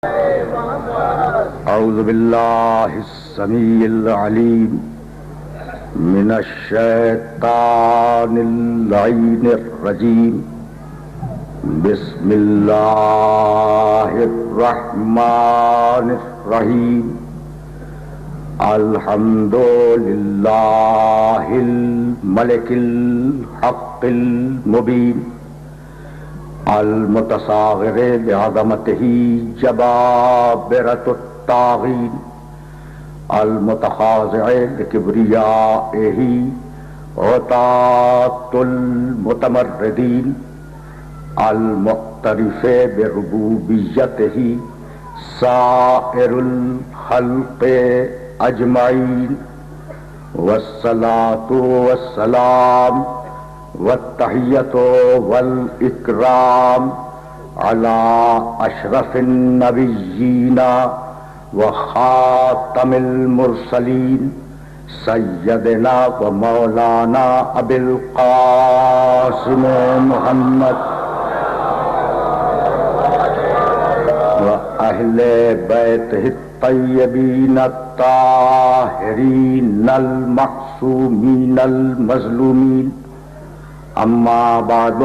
اعوذ باللہ السمیع العلیم من الشیطان اللعین الرجیم بسم اللہ الرحمن الرحیم الحمد للہ الملک الحق المبین المتصاغر بعظمته جبابرة الطاغين المتخاضع لكبريائه عتاة المتمردين المعترف بربوبيته سائر الخلق أجمعين والصلاة والسلام والتحیۃ والاکرام علی اشرف النبیین وخاتم المرسلین سیدنا و مولانا ابی القاسم محمد و اہل بیتہ الطیبین الطاہرین المعصومین المظلومین اما بعد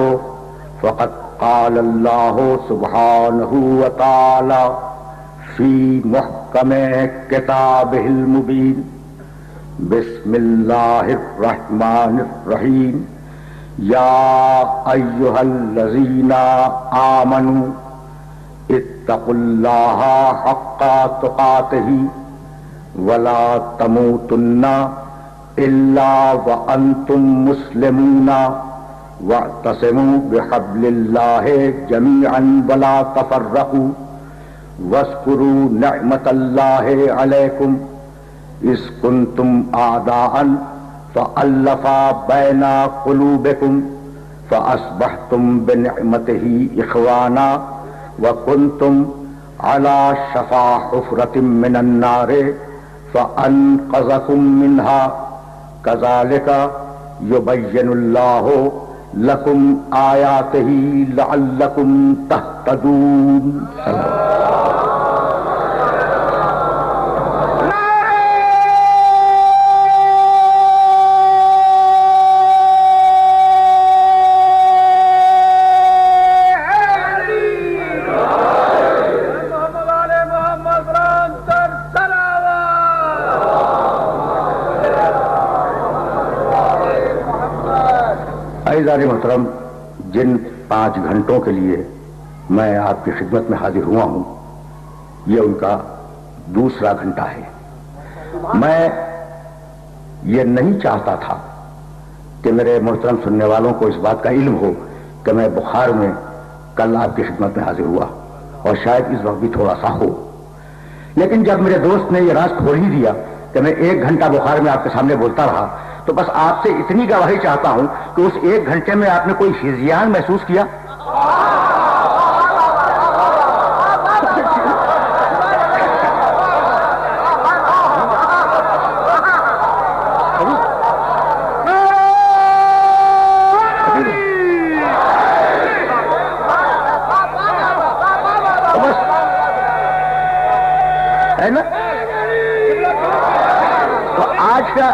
فقد قال اللہ سبحانہ وتعالی فی محکم کتابہ المبین بسم اللہ الرحمن الرحیم یا ایہا الذین آمنوا اتقوا اللہ حق تقاتہ ولا تموتن الا وانتم مسلمون واعتصموا بحبل اللہ جميعا ولا تفرقوا واذکروا نعمت اللہ علیکم اذ کنتم اعداء فألف بین قلوبکم فاصبحتم بنعمتہ اخوانا وکنتم علی شفا حفرۃ من النار فانقذکم منها کذالک یبین اللہ لکم آیاتہ لعلکم تہتدون. عزیزان محترم، جن 5 گھنٹوں کے لیے میں آپ کی خدمت میں حاضر ہوا ہوں، یہ ان کا دوسرا گھنٹہ ہے. میں یہ نہیں چاہتا تھا کہ میرے محترم سننے والوں کو اس بات کا علم ہو کہ میں بخار میں کل آپ کی خدمت میں حاضر ہوا، اور شاید اس وقت بھی تھوڑا سا ہو. لیکن جب میرے دوست نے یہ راز کھول ہی دیا کہ میں 1 گھنٹہ بخار میں آپ کے سامنے بولتا رہا، تو بس آپ سے اتنی گواہی چاہتا ہوں کہ اس 1 گھنٹے میں آپ نے کوئی ہذیان محسوس کیا؟ ہے نا؟ تو آج کا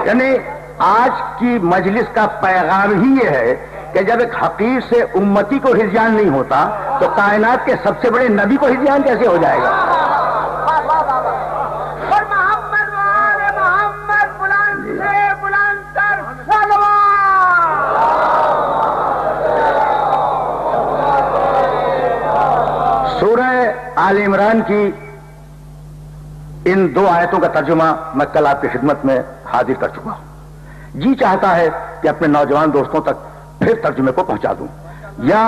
یعنی آج کی مجلس کا پیغام ہی یہ ہے کہ جب ایک حقیر سے امتی کو ہذیان نہیں ہوتا تو کائنات کے سب سے بڑے نبی کو ہذیان کیسے ہو جائے گا؟ سورہ آل عمران کی ان 2 آیتوں کا ترجمہ میں کل آپ کی خدمت میں حاضر کر چکا ہوں. جی چاہتا ہے کہ اپنے نوجوان دوستوں تک پھر ترجمے کو پہنچا دوں. یا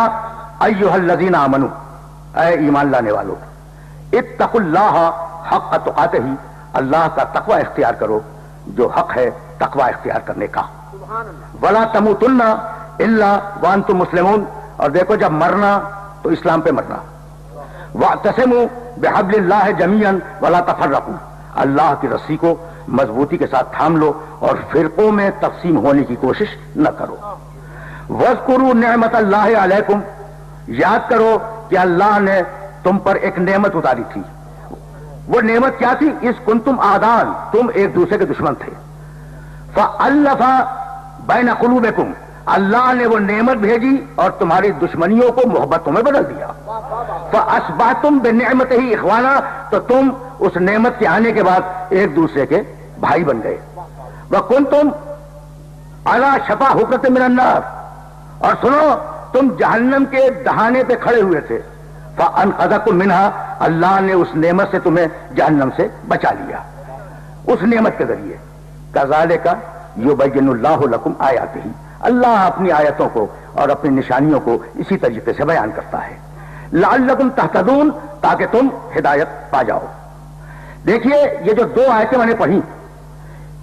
ایھا الذین آمنوا، اے ایمان لانے والو، اتقوا اللہ حق تقاتہ، اللہ کا تقوی اختیار کرو جو حق ہے تقوی اختیار کرنے کا. ولا تموتن الا وانتم مسلمون، اور دیکھو جب مرنا تو اسلام پہ مرنا. واعتصموا بحبل اللہ جمیعا ولا تفرقوا، اللہ کی رسی کو مضبوطی کے ساتھ تھام لو اور فرقوں میں تقسیم ہونے کی کوشش نہ کرو. وَاذْكُرُوا نِعْمَتَ اللَّهِ عَلَيْكُمْ, یاد کرو کہ اللہ نے تم پر ایک نعمت اتاری تھی. وہ نعمت کیا تھی؟ اِذْ كُنْتُمْ أَعْدَاءً, تم ایک دوسرے کے دشمن تھے. فَأَلَّفَ بَيْنَ قُلُوبِكُمْ, اللہ نے وہ نعمت بھیجی اور تمہاری دشمنیوں کو محبتوں میں بدل دیا. فَأَصْبَحْتُمْ بِنِعْمَتِهِ إِخْوَانًا, تو تم اس نعمت کے آنے کے بعد ایک دوسرے کے بھائی بن گئے. وَكُنْتُمْ عَلَى شَفَا حُفْرَةٍ مِّنَ النَّارِ, اور سنو تم جہنم کے دہانے پہ کھڑے ہوئے تھے. فَأَنْقَذَكُم مِّنْهَا, اللہ نے اس نعمت سے تمہیں جہنم سے بچا لیا اس نعمت کے ذریعے. كَذَلِكَ يُبَيِّنُ اللَّهُ لَكُمْ آيَاتِهِ, اللہ اپنی آیتوں کو اور اپنی نشانیوں کو اسی طریقے سے بیان کرتا ہے. لعلکم تہتدون, تاکہ تم ہدایت پا جاؤ. دیکھیے یہ جو دو آیتیں میں نے پڑھی,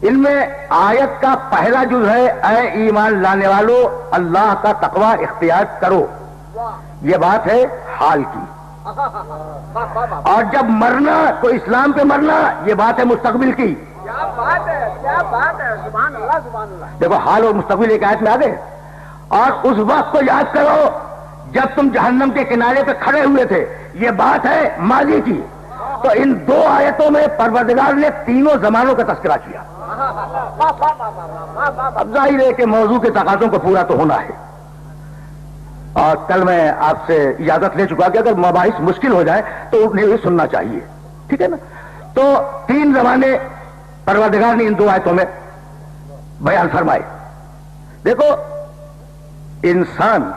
ان میں آیت کا پہلا جز ہے اے ایمان لانے والو اللہ کا تقوی اختیار کرو, یہ بات ہے حال کی. اور جب مرنا تو اسلام پہ مرنا, یہ بات ہے مستقبل کی. کیا بات ہے, کیا بات ہے, سبحان اللہ سبحان اللہ. دیکھو حال اور مستقبل ایک آیت میں آ گئے. اور اس وقت کو یاد کرو جب تم جہنم کے کنارے پہ کھڑے ہوئے تھے, یہ بات ہے ماضی کی. تو ان دو آیتوں میں پروردگار نے تینوں زمانوں کا تذکرہ کیا. اب ظاہر ہے کہ موضوع کے تقاضوں کو پورا تو ہونا ہے, اور کل میں آپ سے اجازت لے چکا کہ اگر مباحث مشکل ہو جائے تو انہیں بھی سننا چاہیے, ٹھیک ہے نا. تو تین زمانے پروردگار نے ان دو آیتوں میں بیان فرمائے. دیکھو انسان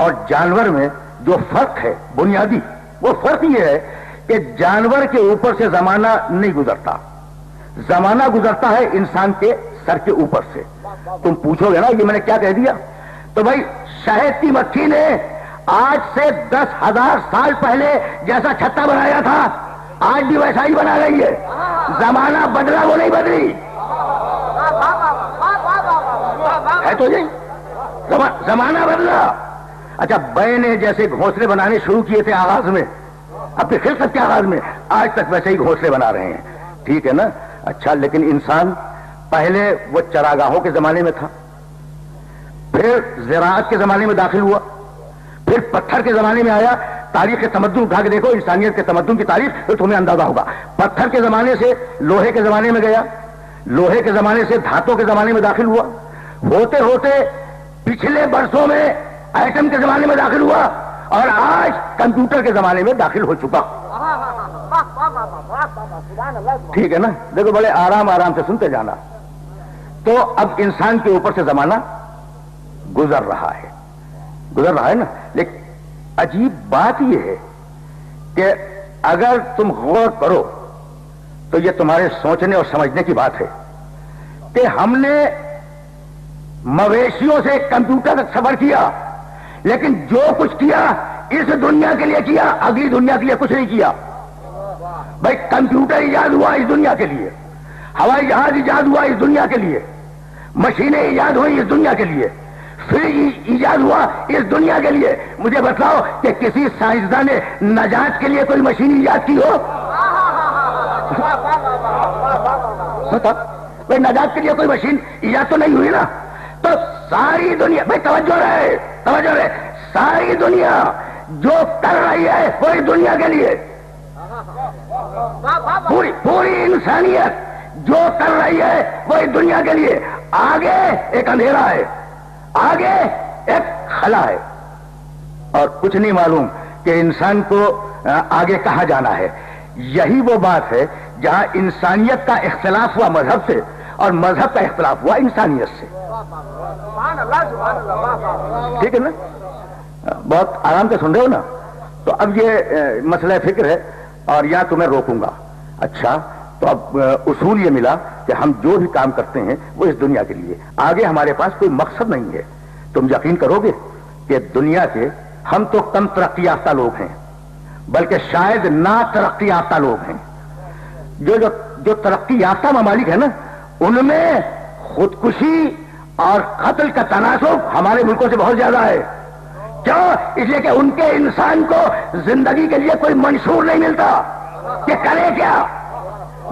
اور جانور میں جو فرق ہے بنیادی, وہ فرق یہ ہے کہ جانور کے اوپر سے زمانہ نہیں گزرتا, زمانہ گزرتا ہے انسان کے سر کے اوپر سے. تم پوچھو گے نا یہ میں نے کیا کہہ دیا, تو بھائی شہد کی مکھی نے آج سے 10,000 سال پہلے جیسا چھتا بنایا تھا آج بھی ویسا ہی بنا رہی ہے. زمانہ بدلا, وہ نہیں بدلی ہے. تو یہ زمانہ بدلا. اچھا بے نے جیسے گھونسلے بنانے شروع کیے تھے آغاز میں, اپنے خلقت کے آغاز میں, آج تک ویسے ہی گھونسلے بنا رہے ہیں, ٹھیک ہے نا. اچھا لیکن انسان پہلے وہ چراگاہوں کے زمانے میں تھا, پھر زراعت کے زمانے میں داخل ہوا, پھر پتھر کے زمانے میں آیا. تاریخ کے تمدن اٹھا کے دیکھو, انسانیت کے تمدن کی تاریخ, تو تمہیں اندازہ ہوگا. پتھر کے زمانے سے لوہے کے زمانے میں گیا, لوہے کے زمانے سے دھاتوں کے زمانے میں داخل ہوا, ہوتے ہوتے پچھلے برسوں میں ایٹم کے زمانے میں داخل ہوا, اور آج کمپیوٹر کے زمانے میں داخل ہو چکا. ٹھیک ہے نا. دیکھو بڑے آرام آرام سے سنتے جانا. تو اب انسان کے اوپر سے زمانہ گزر رہا ہے نا. لیکن عجیب بات یہ ہے کہ اگر تم غور کرو تو یہ تمہارے سوچنے اور سمجھنے کی بات ہے کہ ہم نے مویشیوں سے کمپیوٹر تک سفر کیا, لیکن جو کچھ کیا اس دنیا کے لیے کیا, اگلی دنیا کے لیے کچھ نہیں کیا. بھائی کمپیوٹر ایجاد ہوا اس دنیا کے لیے, ہوائی جہاز ایجاد ہوا اس دنیا کے لیے, مشینیں ایجاد ہوئی اس دنیا کے لیے, فریج ایجاد ہوا اس دنیا کے لیے. مجھے بتاؤ کہ کسی سائنسدان نے نجات کے لیے کوئی مشین ایجاد کی ہو؟ بھائی نجات کے لیے کوئی مشین ایجاد تو نہیں ہوئی نا. تو ساری دنیا, بھائی توجہ رہے, ساری دنیا جو کر رہی ہے وہ اس دنیا کے لیے, پوری انسانیت جو کر رہی ہے وہ اس دنیا کے لیے. آگے ایک اندھیرا ہے, آگے ایک خلا ہے, اور کچھ نہیں معلوم کہ انسان کو آگے کہاں جانا ہے. یہی وہ بات ہے جہاں انسانیت کا اختلاف ہوا مذہب سے, اور مذہب کا اختلاف ہوا انسانیت سے. ٹھیک ہے نا, بہت آرام سے سن رہے ہو نا. تو اب یہ مسئلہ فکر ہے, اور یہاں تمہیں روکوں گا. اچھا تو اب اصول یہ ملا کہ ہم جو بھی کام کرتے ہیں وہ اس دنیا کے لیے, آگے ہمارے پاس کوئی مقصد نہیں ہے. تم یقین کرو گے کہ دنیا کے ہم تو کم ترقی یافتہ لوگ ہیں, بلکہ شاید نا ترقی یافتہ لوگ ہیں. جو ترقی یافتہ ممالک ہیں نا, ان میں خودکشی اور قتل کا تناسب ہمارے ملکوں سے بہت زیادہ ہے. کیوں؟ اس لیے کہ ان کے انسان کو زندگی کے لیے کوئی منشور نہیں ملتا کہ کرے کیا.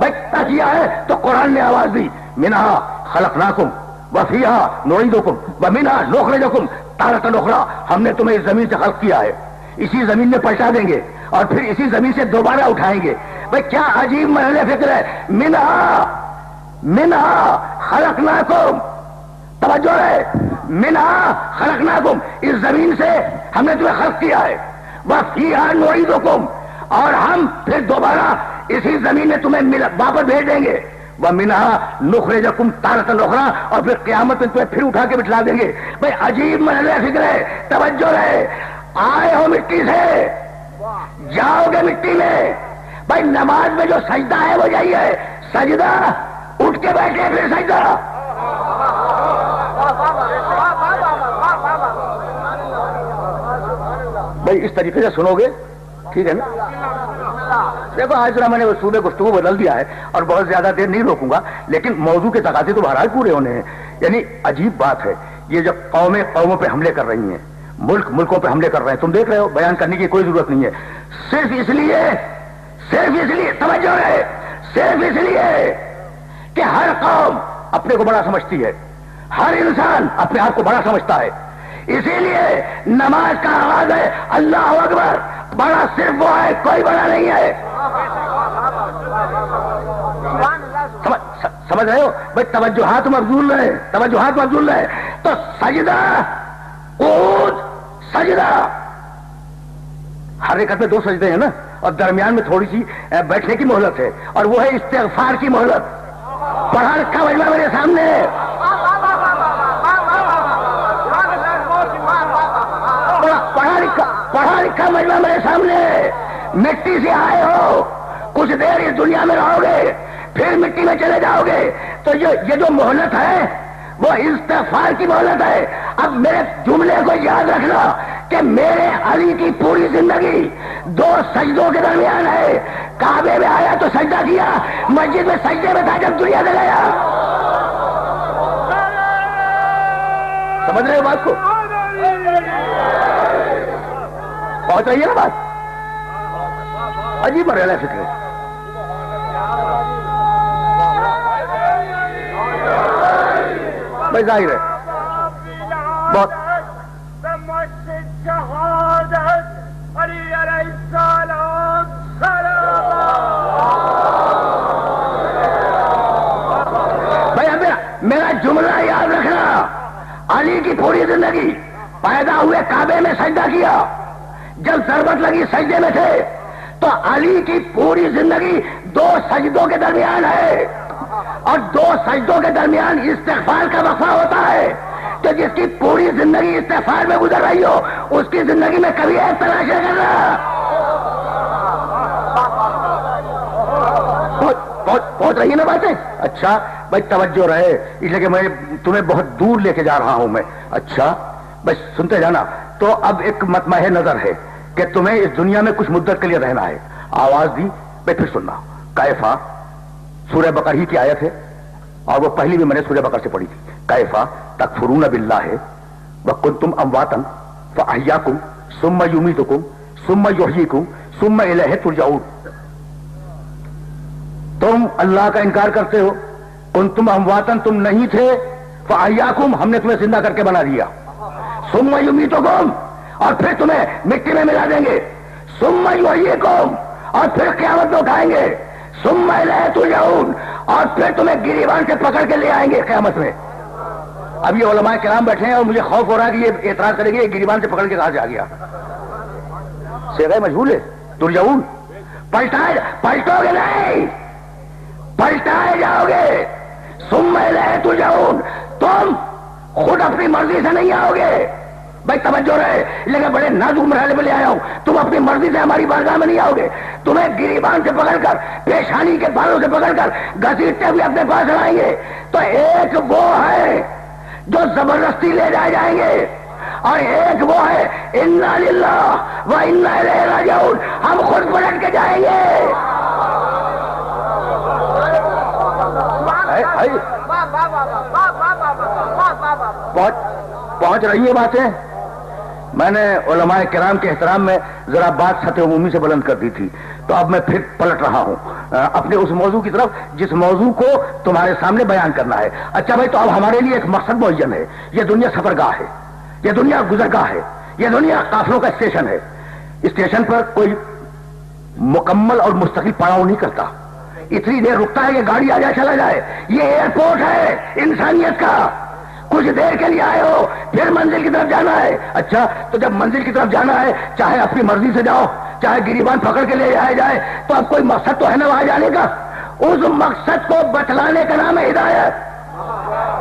بھائی تجیہ ہے تو قرآن نے آواز دی منہا خلقناکم وفیہا نعیدکم ومنہا نخرجکم تارۃ اخری. ہم نے تمہیں اس زمین سے خلق کیا ہے, اسی زمین میں پلٹا دیں گے اور پھر اسی زمین سے دوبارہ اٹھائیں گے. بھائی کیا عجیب مرحلہ فکر ہے. منہا خلقناکم, توجہ ہے, منہا خلقناکم, اس زمین سے ہم نے تمہیں خلق کیا ہے. وفیہا نعیدکم, اور ہم پھر دوبارہ اسی زمین میں تمہیں واپس بھیج دیں گے. وَمِنْهَا نُخْرِجَكُمْ تَارَةً أُخْرَىٰ, اور پھر قیامت میں تمہیں پھر اٹھا کے بٹھلا دیں گے. بھائی عجیب مرحلہ فکر ہے. توجہ ہے, آئے ہو مٹی سے جاؤ گے مٹی میں. بھائی نماز میں جو سجدہ ہے وہ یہی ہے, سجدہ اٹھ کے بیٹھے پھر سجدہ. بھائی اس طریقے سے سنو گے ٹھیک ہے نا. دیکھو آج ذرا میں نے اصول گفتگو بدل دیا ہے اور بہت زیادہ دیر نہیں روکوں گا, لیکن موضوع کے تقاضے تو بہرحال پورے ہونے ہیں. یعنی عجیب بات ہے یہ جب قومیں قوموں پہ حملے کر رہی ہیں, ملک ملکوں پہ حملے کر رہے ہیں, تم دیکھ رہے ہو, بیان کرنے کی کوئی ضرورت نہیں ہے. صرف اس لیے توجہ ہے, صرف اس لیے کہ ہر قوم اپنے کو بڑا سمجھتی ہے, ہر انسان اپنے آپ کو بڑا سمجھتا ہے. اسی لیے نماز کا آغاز ہے اللہ اکبر. بڑا صرف وہ ہے, کوئی بڑا نہیں ہے. سمجھ رہے ہو بھائی. توجہات مبذول رہے, توجہات مبذول رہے. تو سجدہ قعود سجدہ, ہر ایک میں 2 سجدے ہیں نا, اور درمیان میں تھوڑی سی بیٹھنے کی مہلت ہے, اور وہ ہے استغفار کی مہلت. پڑھا رکھا مجمع میرے سامنے, پڑھا لکھا مجمع میرے سامنے. مٹی سے آئے ہو, کچھ دیر اس دنیا میں رہو گے, پھر مٹی میں چلے جاؤ گے. تو یہ جو مہلت ہے وہ استغفار کی مہلت ہے. اب میرے جملے کو یاد رکھنا کہ میرے علی کی پوری زندگی 2 سجدوں کے درمیان ہے. کعبے میں آیا تو سجدہ کیا, مسجد میں سجدے میں تھا جب دنیا سے گیا. سمجھ رہے ہو بات کو؟ پہنچ رہی ہے نا بات؟ عجیب مرحلہ فکر ہے. بھائی ظاہر ہے بہت بھائی میرا جملہ یاد رکھنا. علی کی پوری زندگی پیدا ہوئے کعبے میں سجدہ کیا, جب ضرورت لگی سجدے میں تھے. تو علی کی پوری زندگی 2 سجدوں کے درمیان ہے, اور 2 سجدوں کے درمیان استغفار کا وقفہ ہوتا ہے. تو جس کی پوری زندگی استغفار میں گزر رہی ہو, اس کی زندگی میں کبھی ایک تلاش نہ کرنا. پہنچ رہی ہے نا باتیں؟ اچھا بھائی توجہ رہے, اس لیے کہ میں تمہیں بہت دور لے کے جا رہا ہوں میں. اچھا بس سنتے جانا. تو اب ایک مطمع نظر ہے کہ تمہیں اس دنیا میں کچھ مدت کے لیے رہنا ہے. آواز دی میں پھر سننا. کیفا سورہ بقرہ ہی کی آیت ہے, اور وہ پہلی بھی میں نے سورہ بقرہ سے پڑھی تھی. کیفا تکفرون باللہ وکنتم امواتا فاحیاکم ثم یمیتکم ثم یحییکم ثم الیہ ترجعون. تم اللہ کا انکار کرتے ہو, کنتم امواتا تم نہیں تھے, فاحیاکم ہم نے تمہیں زندہ کر کے بنا دیا, ثم یمیتکم اور پھر تمہیں مٹی میں ملا دیں گے, ثم یحییکم اور پھر قیامت میں اٹھائیں گے, ثم الیہ ترجعون اور پھر تمہیں گریبان سے پکڑ کے لے آئیں گے قیامت میں. اب یہ علماء کرام بیٹھے ہیں اور مجھے خوف ہو رہا ہے کہ یہ اعتراض کریں گے یہ گریبان سے پکڑ کے کہاں سے آ گیا. صیغہ مجہول ہے. ترجعون پلٹو گے نہیں, پلٹائے جاؤ گے. ثم الیہ ترجعون تم خود اپنی مرضی سے نہیں آؤ گے. بھائی توجہ رہے, لیکن بڑے نازک مرحلے میں لے آیا ہوں. تم اپنی مرضی سے ہماری بارگاہ میں نہیں آؤ گے. تمہیں گریبان سے پکڑ کر, پیشانی کے بالوں سے پکڑ کر گھسیٹتے ہوئے اپنے پاس لائیں گے. تو ایک وہ ہے جو زبردستی لے جائے جائیں گے, اور ایک وہ ہے انا للہ و انا الیہ راجعون, ہم خود پلٹ کے جائیں گے. پہنچ رہی ہے باتیں. میں نے علماء کرام کے احترام میں ذرا بات سطح عمومی سے بلند کر دی تھی. تو تو اب میں پھر پلٹ رہا ہوں اپنے اس موضوع کی طرف جس موضوع کو تمہارے سامنے بیان کرنا ہے. اچھا بھائی، تو اب ہمارے لیے ایک مقصد معین ہے. یہ دنیا سفرگاہ ہے، یہ دنیا گزرگاہ ہے، یہ دنیا قافلوں کا اسٹیشن ہے. اسٹیشن پر کوئی مکمل اور مستقل پڑاؤ نہیں کرتا. اتنی دیر رکتا ہے کہ گاڑی آ جائے چلا جائے. یہ ایئرپورٹ ہے انسانیت کا. کچھ دیر کے لیے آئے ہو، پھر منزل کی طرف جانا ہے. اچھا، تو جب منزل کی طرف جانا ہے، چاہے اپنی مرضی سے جاؤ، چاہے گریبان پکڑ کے لے جایا جائے، تو اب کوئی مقصد تو ہے نا وہاں جانے کا. اس مقصد کو بتلانے کا نام ہے ہدایت،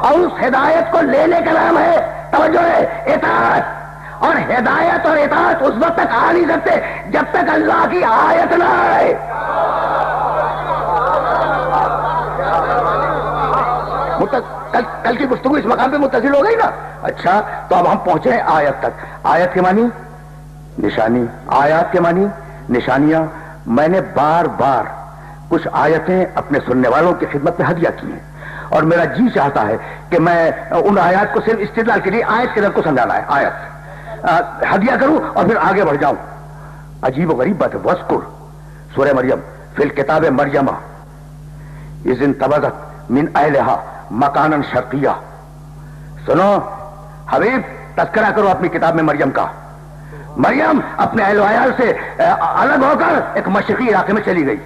اور اس ہدایت کو لینے کا نام ہے توجہ ہے اطاعت. اور ہدایت اور اطاعت اس وقت تک آ نہیں سکتے جب تک اللہ کی آیت نہ آئے. کل کی گفتگو اس مقام پہ متصل ہو گئی نا. اچھا، تو اب ہم پہنچے ہیں آیت تک. آیت کے معنی نشانی، آیات کے معنی نشانیاں. میں نے بار بار کچھ آیتیں اپنے سننے والوں کی خدمت میں ہدیہ کی ہیں، اور میرا جی چاہتا ہے کہ میں ان آیات کو صرف استدلال کے لیے آیت کے رنگ کو سمجھانا ہے، آیت ہدیہ کروں اور پھر آگے بڑھ جاؤں. عجیب و غریب بات ہے. وذکر سورہ مریم فی الکتاب مریم اذ انتبذت من اہلہا مکانا شرقیہ. سنو حبیب، تذکرہ کرو اپنی کتاب میں مریم کا. مریم اپنے اہل و عیال سے الگ ہو کر ایک مشرقی علاقے میں چلی گئی،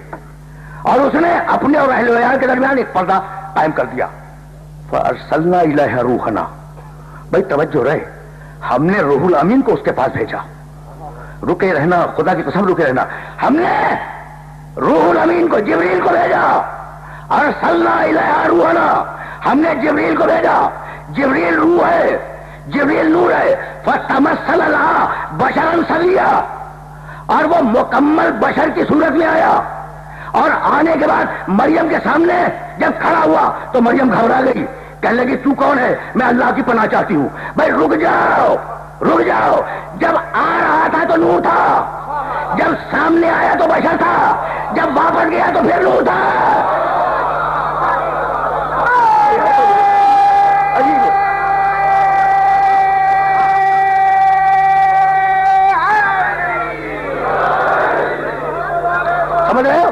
اور اس نے اپنے اور اہل و عیال کے درمیان ایک پردہ قائم کر دیا. فارسلنا الیہا روحنا. بھائی توجہ رہے، ہم نے روح الامین کو اس کے پاس بھیجا. رکے رہنا، خدا کی قسم رکے رہنا. ہم نے روح الامین کو، جبریل کو بھیجا. ارسلنا الیہا روحنا، ہم نے جبریل کو بھیجا. جبریل روح ہے، جبریل نور ہے. فتمثل لہا بشرا سویا، اور وہ مکمل بشر کی صورت میں آیا. اور آنے کے بعد مریم کے سامنے جب کھڑا ہوا تو مریم گھبرا گئی، کہنے لگی تو کون ہے؟ میں اللہ کی پناہ چاہتی ہوں. بھائی رک جاؤ، رک جاؤ. جب آ رہا تھا تو نور تھا، جب سامنے آیا تو بشر تھا، جب واپس گیا تو پھر نور تھا. سمجھ رہے ہو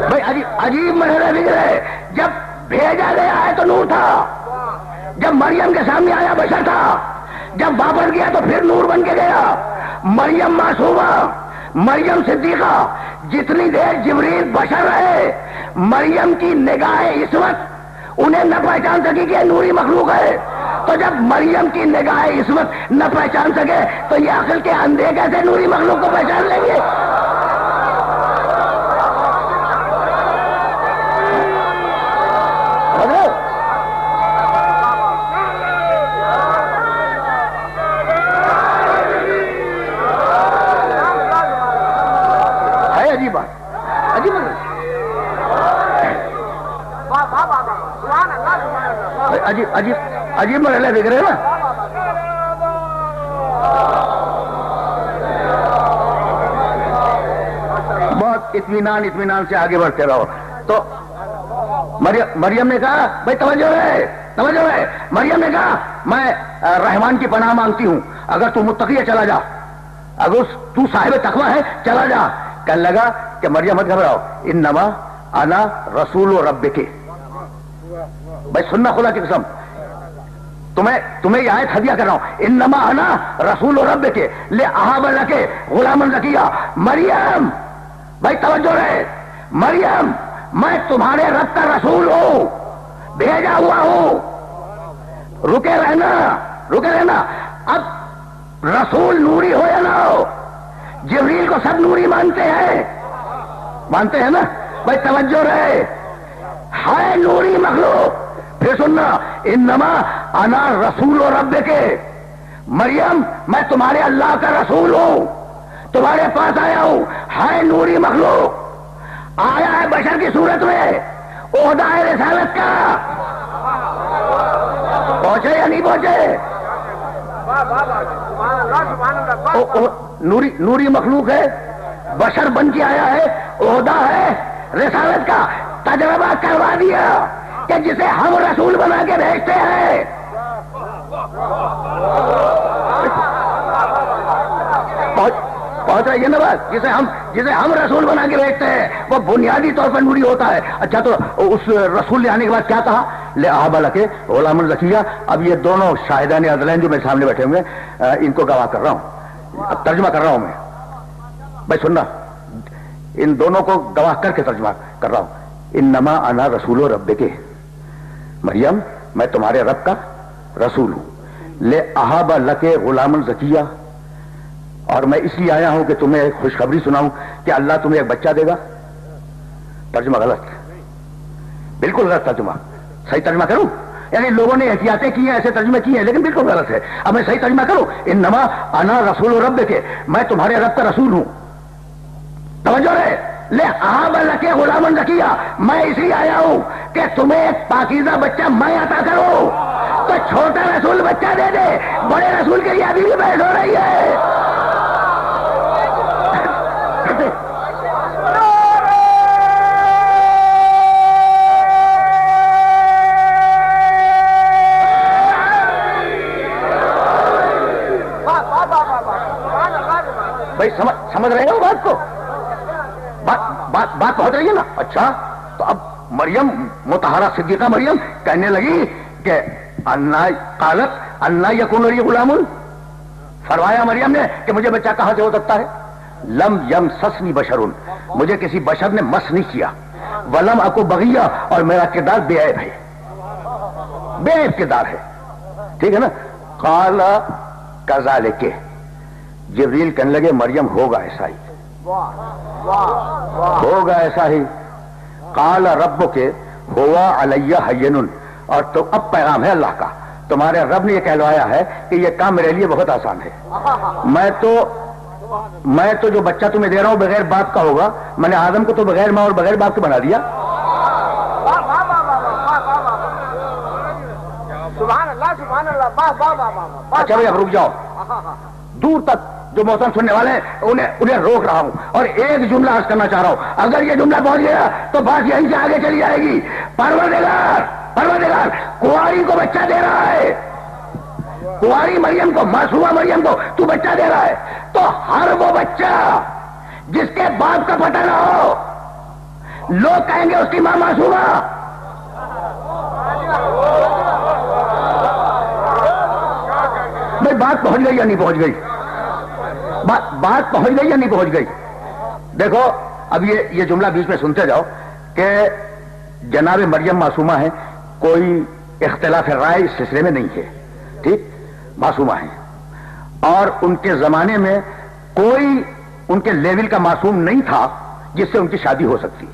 بھائی؟ عجیب مرحلہ فکر ہے. جب بھیجا گیا ہے تو نور تھا، جب مریم کے سامنے آیا بشر تھا، جب واپس گیا تو پھر نور بن کے گیا. مریم معصومہ، مریم صدیقہ، جتنی دیر جبریل بشر رہے، مریم کی نگاہ عصمت انہیں نہ پہچان سکی کہ نوری مخلوق ہے. تو جب مریم کی نگاہ عصمت نہ پہچان سکے تو یہ عقل کے اندھے کیسے نوری مخلوق کو پہچان لیں گے؟ ہے عجیب بات، عجیب بات، عجیب عجیب عجیب مرحلہ دیکھ رہے ہیں نا. بہت اطمینان سے آگے بڑھتے رہو. تو مریم نے کہا، بھائی توجہ ہے، توجہ ہے. مریم نے کہا میں رحمان کی پناہ مانگتی ہوں، اگر تو متقی ہے چلا جا، اگر تو صاحب تقوی ہے چلا جا. کہنے لگا کہ مریم مت گھبراؤ، انما انا رسول ربک. بھائی سننا خدا کی قسم، تمہیں یہ آیت ہدیہ کر رہا ہوں. انما انا رسول ربک لاہب لک غلاما زکیہ. مریم، بھائی توجہ رہے، مریم میں تمہارے رب کا رسول ہوں، بھیجا ہوا ہوں. رکے رہنا، رکے رہنا. اب رسول نوری ہو یا نہ ہو، جبریل کو سب نوری مانتے ہیں، مانتے ہیں نا. بھائی توجہ رہے، ہے نوری مخلوق. پھر سننا، انما انا رسول ربک. مریم میں تمہارے اللہ کا رسول ہوں، تمہارے پاس آیا ہوں. ہے نوری مخلوق، آیا ہے بشر کی صورت میں، عہدہ ہے رسالت کا. پہنچے یا نہیں پہنچے؟ نوری مخلوق ہے، بشر بن کے آیا ہے، عہدہ ہے رسالت کا. تجربہ کروا دیا کہ جسے ہم رسول بنا کے بھیجتے ہیں، پہنچ رہی ہے نا بات؟ جسے ہم رسول بنا کے بھیجتے ہیں وہ بنیادی طور پر نوری ہوتا ہے. اچھا تو اس رسول نے آنے کے بعد کیا کہا؟ لے احاب لکے غلام زکیہ. اب یہ دونوں شاہدان عدلین جو میرے سامنے بیٹھے ہوئے ان کو گواہ کر رہا ہوں, اب ترجمہ کر رہا ہوں میں. بھائی سننا, ان دونوں کو گواہ کر کے ترجمہ کر رہا ہوں. انما انا رسول ربک, مریم میں تمہارے رب کا رسول ہوں. لے احاب لکے غلام زکیہ, اور میں اس لیے آیا ہوں کہ تمہیں ایک خوشخبری سناؤں کہ اللہ تمہیں ایک بچہ دے گا. ترجمہ غلط, بالکل غلط ترجمہ. صحیح ترجمہ کروں؟ یعنی لوگوں نے احتیاطیں کی ہیں, ایسے ترجمے کیے ہیں, لیکن بالکل غلط ہے. اب میں صحیح ترجمہ کروں, انما انا رسول رب کے, میں تمہارے رب کا رسول ہوں. توجہ رہے, لے احاب لکے غلام زکیہ, میں اس لیے آیا ہوں کہ تمہیں ایک پاکیزہ بچہ میں عطا کروں. تو چھوٹا رسول بچہ دے دے, بڑے رسول کے لیے ابھی بھی بحث ہو رہی ہے. بھائی سمجھ رہے ہو بات کو؟ بات پہنچ رہی ہے نا؟ اچھا تو اب مریم مطہرہ صدیقہ مریم کہنے لگی کہ قالت انا یکون لی غلام, فرمایا مریم نے کہ مجھے بچہ کہاں سے ہو سکتا ہے. لم یمسسنی بشر, مجھے کسی بشر نے مس نہیں کیا. ولم اکو بغیہ, اور میرا کردار بے عیب ہے, بے عیب کردار ہے. ٹھیک ہے نا؟ قال کذالک, جبریل کہنے لگے مریم ہوگا ایسا ہی, ہوگا ایسا ہی. قال ربک ہوا علی ہین, اور تو اب پیغام ہے اللہ کا, تمہارے رب نے یہ کہلوایا ہے کہ یہ کام میرے لیے بہت آسان ہے. میں تو جو بچہ تمہیں دے رہا ہوں بغیر باپ کا ہوگا. میں نے آدم کو تو بغیر ماں اور بغیر باپ کے بنا دیا. اچھا بھائی اب رک جاؤ, دور تک جو محترم سننے والے ہیں انہیں روک رہا ہوں, اور ایک جملہ عرض کرنا چاہ رہا ہوں. اگر یہ جملہ پہنچ گیا تو بات یہیں سے آگے چلی جائے گی. پروردگار کنواری کو بچہ دے رہا ہے, کنواری مریم کو, معصومہ مریم کو تو بچہ دے رہا ہے, تو ہر وہ بچہ جس کے باپ کا پتہ نہ ہو, لوگ کہیں گے اس کی ماں معصومہ. بھائی بات پہنچ گئی یا نہیں پہنچ گئی؟ بات پہنچ گئی یا نہیں پہنچ گئی؟ دیکھو اب یہ جملہ بیچ میں سنتے جاؤ کہ جناب مریم معصومہ ہے, کوئی اختلاف رائے اس سلسلے میں نہیں ہے. ٹھیک, معصومہ ہیں, اور ان کے زمانے میں کوئی ان کے لیول کا معصوم نہیں تھا جس سے ان کی شادی ہو سکتی.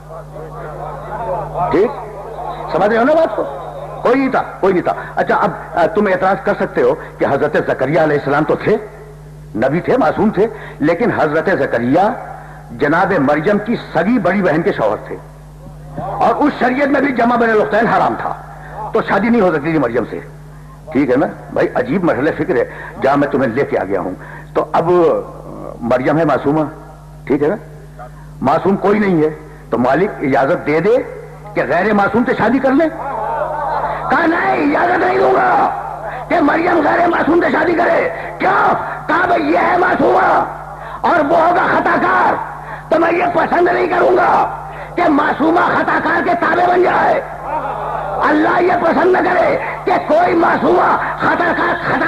ٹھیک, سمجھ رہے ہو نا بات کو؟ کوئی نہیں تھا. اچھا اب تم اعتراض کر سکتے ہو کہ حضرت زکریا علیہ السلام تو تھے, نبی تھے, معصوم تھے, لیکن حضرت زکریا جناب مریم کی سگی بڑی بہن کے شوہر تھے, اور اس شریعت میں بھی جمع بین الاختین حرام تھا, تو شادی نہیں ہو سکتی تھی مریم سے. ٹھیک ہے نا بھائی؟ عجیب مرحلہ فکر ہے جہاں میں تمہیں لے کے آ گیا ہوں. تو اب مریم ہے معصومہ, ٹھیک ہے نا, معصوم کوئی نہیں ہے, تو مالک اجازت دے دے کہ غیر معصوم سے شادی کر لے. کہا نہیں, اجازت نہیں دوں گا کہ مریم غیر معصوم سے شادی کرے. کیوں؟ کہا بھائی یہ ہے معصومہ اور وہ ہوگا خطا کار, تو میں یہ پسند نہیں کروں گا کہ معصومہ خطا کار کے تابع بن جائے. اللہ یہ پسند نہ کرے کہ کوئی معصومہ خطا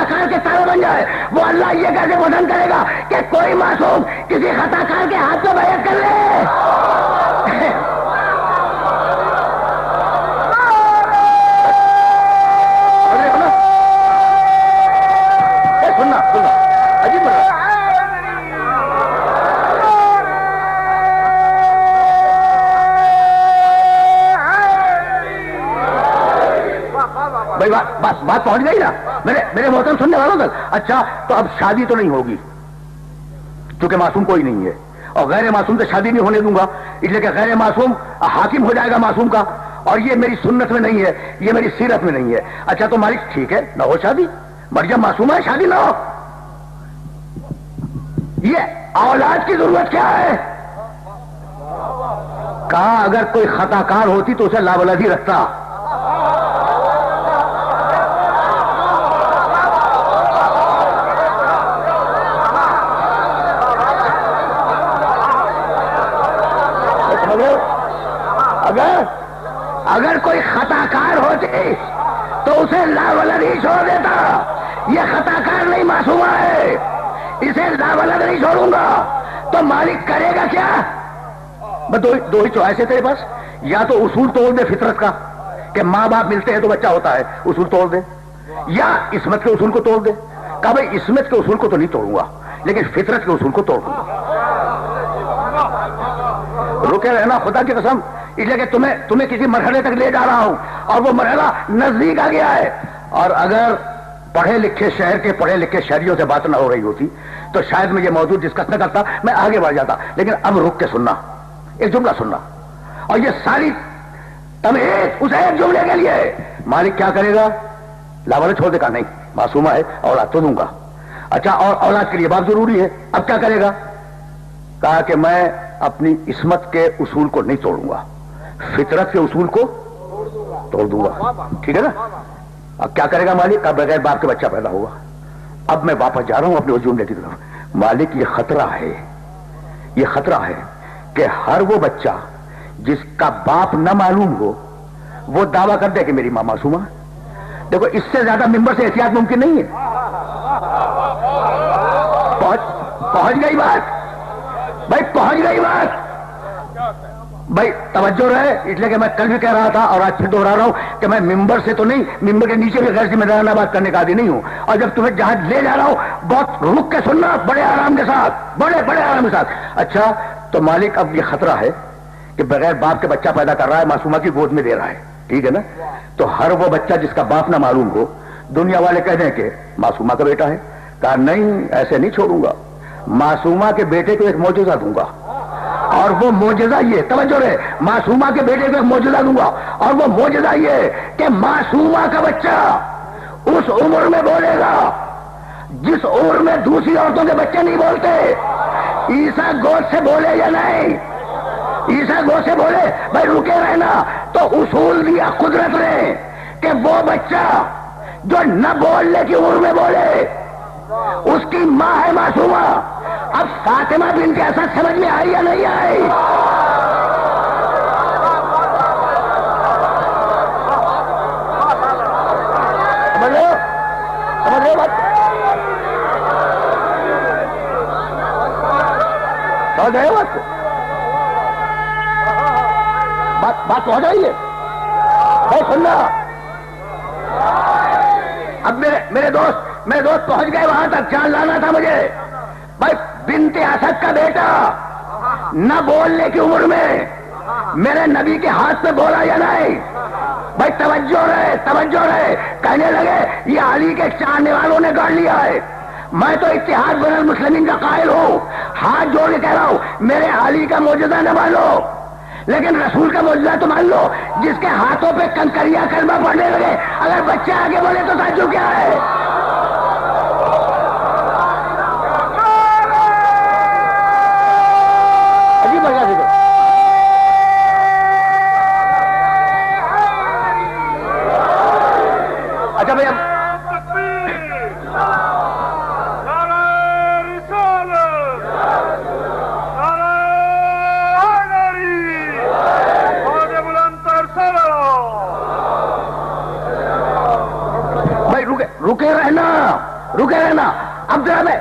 کار کے تابع بن جائے. وہ اللہ یہ کیسے پسند کرے گا کہ کوئی معصوم کسی خطا کار کے ہاتھ پہ بیعت کر لے؟ بات پہنچ گئی نا میرے محترم سننے والوں تک؟ اچھا تو اب شادی تو نہیں ہوگی کیونکہ معصوم کوئی نہیں ہے, اور غیر معصوم سے شادی نہیں ہونے دوں گا, اس لیے کہ غیر معصوم حاکم ہو جائے گا معصوم کا, اور یہ میری سنت میں نہیں ہے, یہ میری سیرت میں نہیں ہے. اچھا تو مالک ٹھیک ہے, نہ ہو شادی, مریم معصومہ ہے, شادی نہ ہو. یہ اولاد کی ضرورت کیا ہے؟ کہا اگر کوئی خطا کار ہوتی تو اسے لاولادی رکھتا. اگر کوئی خطا کار ہوتی تو اسے لاولد ہی چھوڑ دیتا. یہ خطا کار نہیں معصومہ ہے, اسے لاولد نہیں چھوڑوں گا. تو مالک کرے گا کیا؟ دو ہی چوائس ہے تیرے پاس, یا تو اصول توڑ دے فطرت کا کہ ماں باپ ملتے ہیں تو بچہ ہوتا ہے, اصول توڑ دے, یا عصمت کے اصول کو توڑ دے. کہا بھائی عصمت کے اصول کو تو نہیں توڑوں گا لیکن فطرت کے اصول کو توڑ دوں گا. رکے رہنا خدا کی قسم, اس لیے کہ تمہیں کسی مرحلے تک لے جا رہا ہوں اور وہ مرحلہ نزدیک آ گیا ہے. اور اگر پڑھے لکھے شہر کے پڑھے لکھے شہریوں سے بات نہ ہو رہی ہوتی تو شاید میں یہ موضوع ڈسکس نہ کرتا, میں آگے بڑھ جاتا. لیکن اب رک کے سننا, ایک جملہ سننا, اور یہ ساری تمہید اس ایک جملے کے لیے. مالک کیا کرے گا؟ لاولد چھوڑ دے گا؟ نہیں, معصومہ ہے, اولاد تو دوں گا. اچھا, اور اولاد کے لیے باپ ضروری ہے, اب کیا کرے گا؟ کہا کہ میں اپنی عصمت کے اصول کو نہیں توڑوں گا, فطرت کے اصول کو توڑ دوں گا. ٹھیک ہے نا؟ اب کیا کرے گا مالک؟ اب بغیر باپ کے بچہ پیدا ہوگا. اب میں واپس جا رہا ہوں اپنے اس جملے کی طرف. مالک یہ خطرہ ہے, یہ خطرہ ہے کہ ہر وہ بچہ جس کا باپ نہ معلوم ہو وہ دعویٰ کر دے کہ میری ماں معصومہ. دیکھو اس سے زیادہ ممبر سے احتیاط ممکن نہیں ہے. پہنچ گئی بات بھائی, پہنچ گئی بات بھائی. توجہ رہے, اس لیے کہ میں کل بھی کہہ رہا تھا اور آج پھر دوہرا رہا ہوں کہ میں ممبر سے تو نہیں, ممبر کے نیچے بھی غیر ذمہ دارانہ بات کرنے کا عادی نہیں ہوں. اور جب تمہیں جہاں لے جا رہا ہوں بہت رک کے سننا, بڑے آرام کے ساتھ, بڑے آرام کے ساتھ. اچھا, تو مالک اب یہ خطرہ ہے کہ بغیر باپ کے بچہ پیدا کر رہا ہے, معصومہ کی گود میں دے رہا ہے. ٹھیک ہے نا؟ تو ہر وہ بچہ جس کا باپ نہ معلوم ہو, دنیا والے کہہ دیں کہ معصومہ کا بیٹا ہے. کہا نہیں, ایسے نہیں چھوڑوں گا. معصومہ کے بیٹے کو ایک معجزہ دوں گا, اور وہ معجزہ یہ, توجہ رہے, معصومہ کے بیٹے کو ایک معجزہ دوں گا, اور وہ معجزہ یہ کہ معصومہ کا بچہ اس عمر میں بولے گا جس عمر میں دوسری عورتوں کے بچے نہیں بولتے. عیسیٰ گود سے بولے یا نہیں, عیسیٰ گود سے بولے. بھائی رکے رہنا. تو اصول دیا قدرت نے کہ وہ بچہ جو نہ بولنے کی عمر میں بولے اس کی ماں ہے معصومہ. اب فاطمہ بنت اسد سمجھ میں آئی یا نہیں آئی؟ سمجھ رہے بات کو بات پہنچ رہی ہے بھائی, سننا. اب میرے دوست پہنچ گئے وہاں تک, جان لانا تھا مجھے. بھائی بنت اسد کا بیٹا نہ بولنے کی عمر میں میرے نبی کے ہاتھ میں بولا یا نہیں؟ بھائی توجہ رہے. کہنے لگے یہ علی کے چاہنے والوں نے گاڑ لیا ہے. میں تو اتحاد بین المسلمین کا قائل ہوں, ہاتھ جوڑ کے کہہ رہا ہوں, میرے علی کا معجزہ نہ مان لو لیکن رسول کا معجزہ تو مان لو. جس کے ہاتھوں پہ کنکریاں کلمہ پڑھنے لگے, اگر بچہ آگے بولے تو تعجب کیا ہے؟ عجیب بڑھیا ذکر. اچھا بھائی, رکے رہنا. اب ذرا میں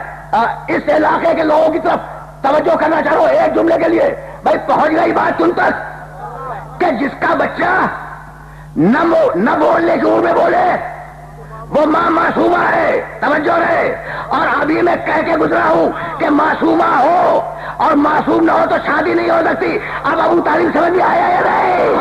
اس علاقے کے لوگوں کی طرف توجہ کرنا چاہ رہا ہوں ایک جملے کے لیے. بھائی پہنچ گئی بات تم تک کہ جس کا بچہ نہ بولنے کی عمر میں بولے وہ ماں معصومہ ہے. توجہ رہے. اور ابھی میں کہہ کے گزرا ہوں کہ معصومہ ہو اور معصوم نہ ہو تو شادی نہیں ہو سکتی. اب ابو طالب سمجھ میں آیا یا نہیں؟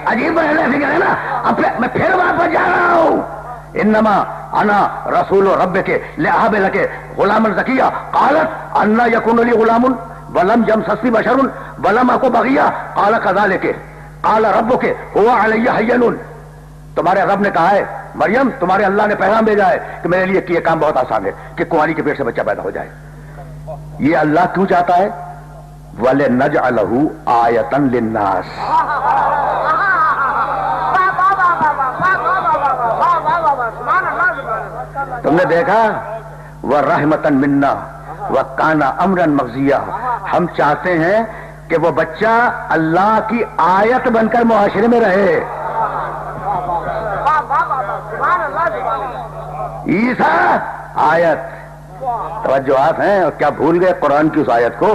عجیب فکر ہے نا. اب میں پھر واپس جا رہا ہوں. انما انا رسول ربک لأهب لك غلاما زکیا قالت ان یکون لی غلام ولم یمسسنی بشر ولم اک بغیا قال كذلك قال ربک هو علی هین، تمہارے رب نے کہا ہے مریم تمہارے اللہ نے پیغام بھیجا ہے کہ میرے لیے یہ کام بہت آسان ہے کہ کنواری کے پیٹ سے بچہ پیدا ہو جائے. یہ اللہ کیوں چاہتا ہے؟ وَلِنَجْعَلَهُ آیَةً لِلنَّاسِ. تم نے دیکھا وَرَحْمَةً مِنَّا وَكَانَ أَمْرًا مَقْضِيًّا، ہم چاہتے ہیں کہ وہ بچہ اللہ کی آیت بن کر معاشرے میں رہے. عیسیٰ آیت، توجہات ہیں. اور کیا بھول گئے قرآن کی اس آیت کو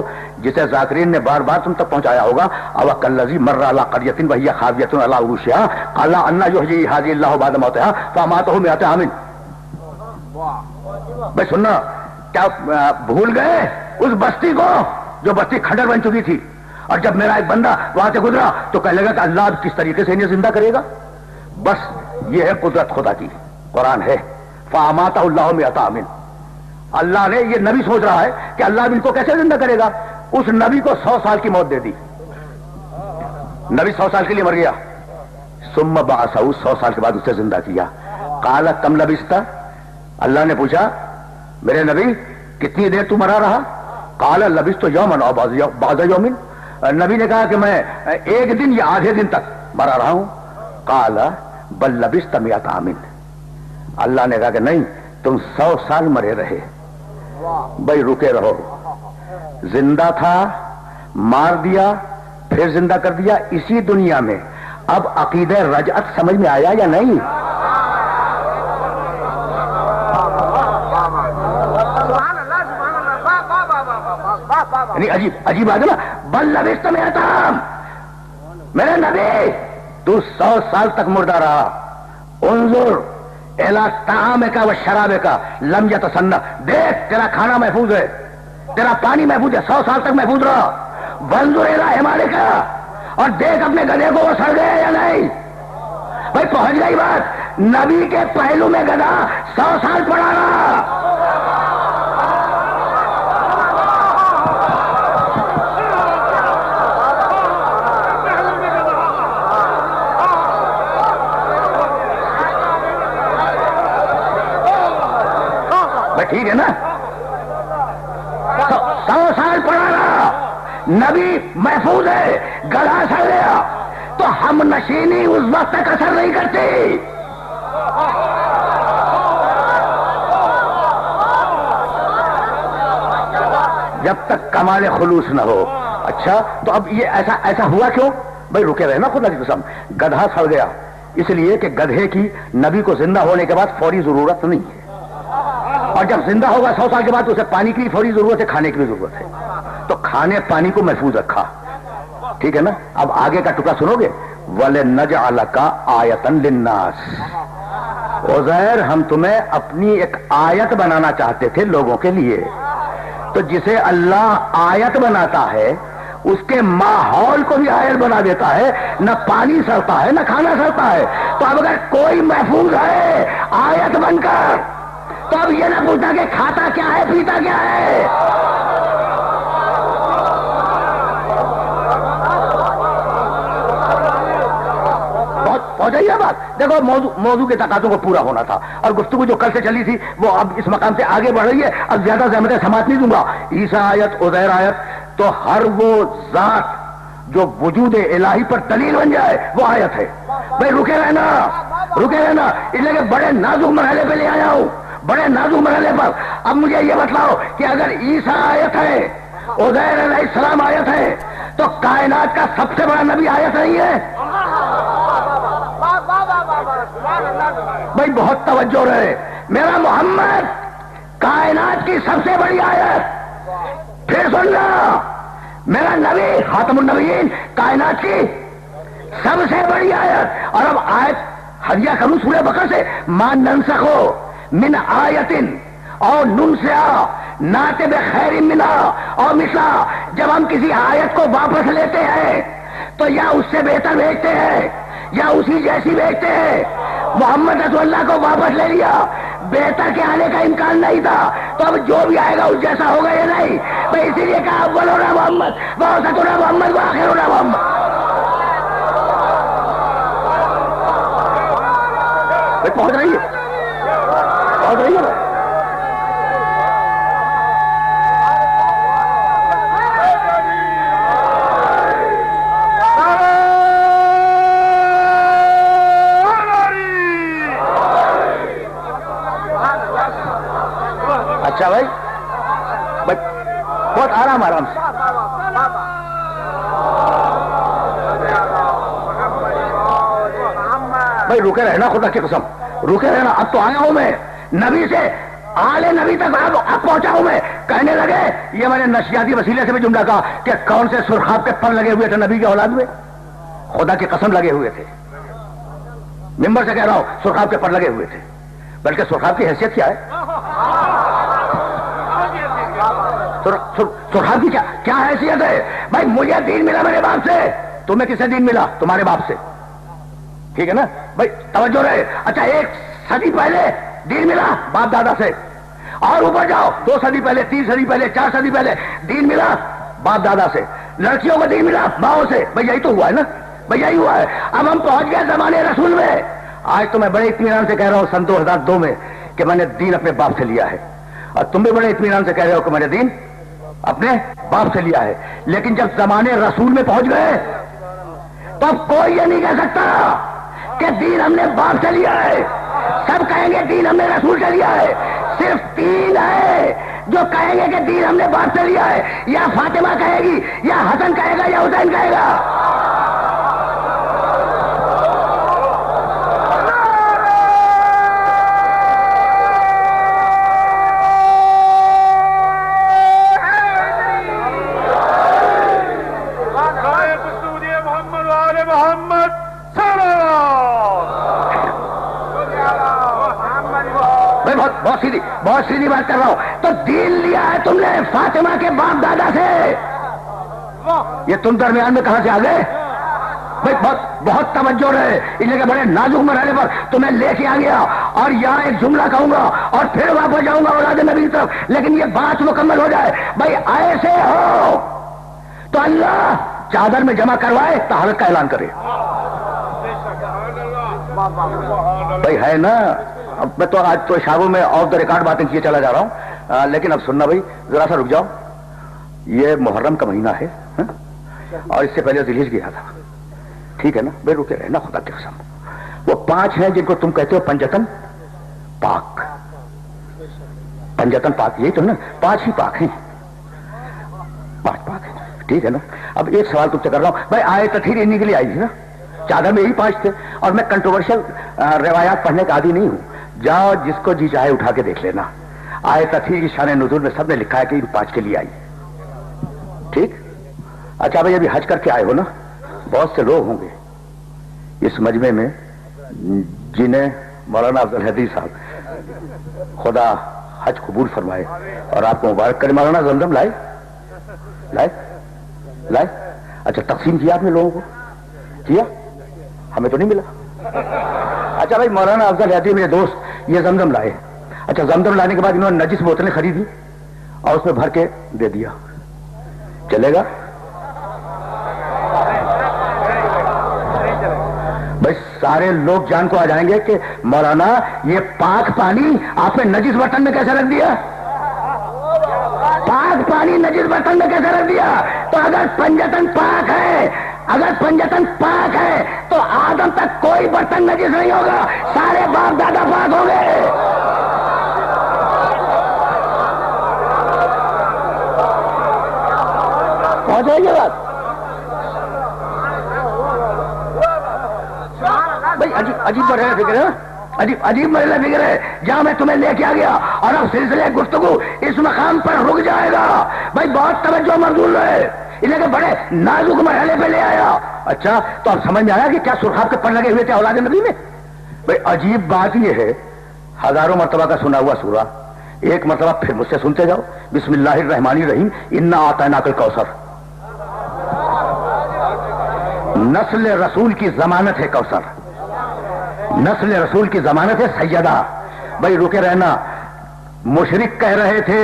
جسے ذاکرین نے بار بار تم تک پہنچایا ہوگا؟ او کالذی مر علی قریۃ وہی خاویۃ علی عروشہا قال ان یحیی ہذہ اللہ بعد موتہا فاماتہ مئۃ عام. بھائی سننا، کیا بھول گئے اس بستی کو جو بستی کھنڈر بن چکی تھی؟ اور جب میرا ایک بندہ وہاں سے گزرا تو کہنے لگا کہ اللہ کس طریقے سے انہیں زندہ کرے گا. بس یہ ہے قدرت خدا کی، قرآن ہے. فاماتہ اللہ مئۃ عام. اللہ نے، یہ نبی سوچ رہا ہے کہ اللہ ان کو کیسے زندہ کرے گا. اس نبی کو 100 سال کی موت دے دی. نبی 100 سال کے لیے مر گیا. ثم بعثہ، 100 سال کے بعد اسے زندہ کیا. قال کم لبثت، اللہ نے پوچھا میرے نبی کتنی دیر تو مرا رہا؟ قال لبثت یوما او بعض یوم، نبی نے کہا کہ میں ایک دن یا آدھے دن تک مرا رہا ہوں. قال بل لبثت مئۃ عام، اللہ نے کہا کہ نہیں تم 100 سال مرے رہے. بھائی رکے رہو، زندہ تھا مار دیا پھر زندہ کر دیا اسی دنیا میں. اب عقیدہ رجعت سمجھ میں آیا یا نہیں؟ عجیب عجیب بات ہے نا. بل لبثت مئۃ عام، میرے نبی تو 100 سال تک مردہ رہا. انظر الی طعامک و شرابک لم یتسنہ، دیکھ تیرا کھانا محفوظ ہے، تیرا پانی محفوظ ہے، 100 سال تک محفوظ رہا. وانظر الی حمارک، اور دیکھ اپنے گدھے کو وہ سڑ گئے یا نہیں. بھائی پہنچ گئی بات. نبی کے پہلو میں گدھا 100 سال پڑا رہا. ٹھیک ہے نا، 100 سال پڑا رہا، نبی محفوظ ہے، گلا سڑ گیا تو ہم نشینی اس وقت تک اثر نہیں کرتی. جب تک کمال خلوص نہ ہو. اچھا تو اب یہ ایسا ہوا کیوں؟ بھائی رکے رہے نا خدا کی قسم. گدھا سڑ گیا اس لیے کہ گدھے کی نبی کو زندہ ہونے کے بعد فوری ضرورت نہیں ہے، اور جب زندہ ہوگا 100 سال کے بعد اسے پانی کی بھی فوری ضرورت ہے، کھانے کی بھی ضرورت ہے. تو کھانے پانی کو محفوظ رکھا. ٹھیک ہے نا. اب آگے کا ٹکڑا سنو گے. وَلِنَجْعَلَكَ آیَةً لِلنَّاسِ، عزیر ہم تمہیں اپنی ایک آیت بنانا چاہتے تھے لوگوں کے لیے. تو جسے اللہ آیت بناتا ہے اس کے ماحول کو بھی آیت بنا دیتا ہے. نہ پانی سڑتا ہے نہ کھانا سڑتا ہے. تو اب اگر کوئی محفوظ ہے آیت بن کر تو اب یہ نہ پوچھتا کہ کھاتا کیا ہے پیتا کیا ہے. پہنچ بات. دیکھو موضوع کے تقاضوں کو پورا ہونا تھا اور گفتگو جو کل سے چلی تھی وہ اب اس مقام سے آگے بڑھ رہی ہے. اب زیادہ زحمتیں سماعت نہیں دوں گا. عیسیٰ آیت، عزیر آیت، تو ہر وہ ذات جو وجود الہی پر دلیل بن جائے وہ آیت ہے. بھائی رکے رہنا اس لیے کہ بڑے نازک مرحلے پہ لے آیا ہوں، بڑے نازک مرحلے پر. اب مجھے یہ بتلاؤ کہ اگر عیسیٰ آیت ہے، عزیر علیہ السلام آیت ہے، تو کائنات کا سب سے بڑا نبی آیت نہیں ہے؟ بھائی بہت توجہ رہے. میرا محمد کائنات کی سب سے بڑی آیت. پھر سننا، میرا نبی خاتم النبیین کائنات کی سب سے بڑی آیت. اور اب آیت ہدیہ کروں سورہ بقرہ سے. ما ننسخ من آیت اور ننسیہا ناتے بخیر منہا اور مثلا. جب ہم کسی آیت کو واپس لیتے ہیں تو یا اس سے بہتر بھیجتے ہیں یا اسی جیسی بھیجتے ہیں. محمد رسول اللہ کو واپس لے لیا، بہتر کے آنے کا امکان نہیں تھا، تو اب جو بھی آئے گا اس جیسا ہوگا یا نہیں؟ تو اسی لیے کہا اولنا محمد وآخرنا محمد وآخرنا محمد. بھائی پہنچ رہی ہے، پہنچ رہی ہے. اچھا بھائی بہت آرام آرام سے. بھائی رکے رہنا، خدا کی قسم رکے رہنا. اب تو آیا ہوں میں نبی سے آلے نبی تک اب پہنچا ہوں میں. کہنے لگے یہ میں نے نشیاتی وسیلے سے بھی جملہ کہا کہ کون سے سرخاب کے پر لگے ہوئے تھے نبی کی اولاد میں. خدا کی قسم لگے ہوئے تھے. ممبر سے کہہ رہا ہوں سرخاب کے پر لگے ہوئے تھے. بلکہ سرخاب کی حیثیت کیا ہے؟ سرخاب کی کیا حیثیت ہے؟ بھائی مجھے دین ملا میرے باپ سے. تمہیں کسے دین ملا؟ تمہارے باپ سے. ٹھیک ہے نا بھائی، توجہ رہے. اچھا 1 صدی پہلے دین ملا باپ دادا سے، اور اوپر جاؤ 2 صدی پہلے، 3 صدی پہلے، 4 صدی پہلے دین ملا باپ دادا سے. لڑکیوں کو دین ملا ماؤں سے. بھائی یہی تو ہوا ہے نا، بھائی یہی ہوا ہے. اب ہم پہنچ گئے زمانے رسول میں. آج تو میں بڑے اطمینان سے کہہ رہا ہوں سن 2002 میں کہ میں نے دین اپنے باپ سے لیا ہے، اور تم بھی بڑے اطمینان سے کہہ رہے ہو کہ میں نے دین اپنے باپ سے لیا ہے. لیکن جب زمانے رسول میں پہنچ گئے تو اب کوئی یہ نہیں کہہ سکتا کہ دین ہم نے باپ سے لیا ہے. سب کہیں گے دین ہم نے رسول سے لیا ہے. صرف 3 ہے جو کہیں گے کہ دین ہم نے باپ سے لیا ہے. یا فاطمہ کہے گی، یا حسن کہے گا، یا حسین کہے گا. بہت سیدھی بات کر رہا ہوں. تو دین لیا ہے تم نے فاطمہ کے باپ دادا سے. یہ تم درمیان میں کہاں سے آ گئے؟ بھائی بہت توجہ رہے. ان کے بڑے نازک مرحلے پر تمہیں لے کے آ گیا، اور یہاں ایک جملہ کہوں گا اور پھر واپس جاؤں گا اولاد نبی کی طرف. لیکن یہ بات مکمل ہو جائے. بھائی ایسے ہو تو اللہ چادر میں جمع کروائے طہارت کا اعلان کرے. بھائی ہے نا. اب میں تو آج تو شابوں میں آف دا ریکارڈ باتیں کیے چلا جا رہا ہوں، لیکن اب سننا بھائی ذرا سا رک جاؤ. یہ محرم کا مہینہ ہے اور اس سے پہلے ذیلحج گیا تھا. ٹھیک ہے نا بھائی، رکے رہنا خدا کی قسم. وہ 5 ہیں جن کو تم کہتے ہو پنجتن پاک. پنجتن پاک یہی تو نا، 5 ہی پاک ہیں. 5 پاک ہیں. ٹھیک ہے نا. اب ایک سوال تم سے کر رہا ہوں. بھائی آئے تطہیر انہی کے لیے آئی تھی نا. چادر میں یہی 5 تھے. اور میں کنٹروورشل روایات پڑھنے کا عادی نہیں ہوں. جاؤ جس کو جی چاہے اٹھا کے دیکھ لینا. آئے تطہیر کی شان نزول میں سب نے لکھا ہے کہ ان 5 کے لیے آئی. ٹھیک. اچھا بھائی ابھی حج کر کے آئے ہو نا. بہت سے لوگ ہوں گے اس مجمع میں جنہیں مولانا افضل حدیث صاحب خدا حج قبول فرمائے اور آپ کو مبارک کرے. مولانا زمزم لائے لائے لائے. اچھا تقسیم کیا آپ نے لوگوں کو؟ کیا؟ ہمیں تو نہیں ملا. اچھا بھائی مولانا افضل حدیث میرے دوست یہ زمزم لائے. اچھا زمزم لانے کے بعد انہوں نے نجس بوتلیں خریدی اور اس میں بھر کے دے دیا. چلے گا؟ بھائی سارے لوگ جان کو آ جائیں گے کہ مولانا یہ پاک پانی آپ نے نجس برتن میں کیسے رکھ دیا؟ پاک پانی نجس برتن میں کیسے رکھ دیا؟ تو اگر پنجتن پاک ہے، اگر پنجتن پاک ہے تو آدم تک کوئی برتن نجس نہیں ہوگا. سارے باپ دادا پاک ہوں گے. پہنچ رہی ہے بات؟ بھائی عجیب مرحلہ فکر ہے، عجیب مرحلہ فکر ہے جہاں میں تمہیں لے کے آ گیا. اور اب سلسلے گفتگو اس مقام پر رک جائے گا. بھائی بہت توجہ مرغول ہے. انہیں کہ بڑے نازک مرحلے پہ لے آیا. اچھا تو اب سمجھ میں آیا کہ کیا سرخاب کے پر لگے ہوئے تھے اولاد نبی میں. بھائی عجیب بات یہ ہے، ہزاروں مرتبہ کا سنا ہوا سورہ ایک مرتبہ پھر مجھ سے سنتے جاؤ. بسم اللہ الرحمن الرحیم. انا اعطیناک الکوثر. نسل رسول کی ضمانت ہے کوثر. نسل رسول کی ضمانت ہے سیدہ. بھائی رکے رہنا. مشرک کہہ رہے تھے،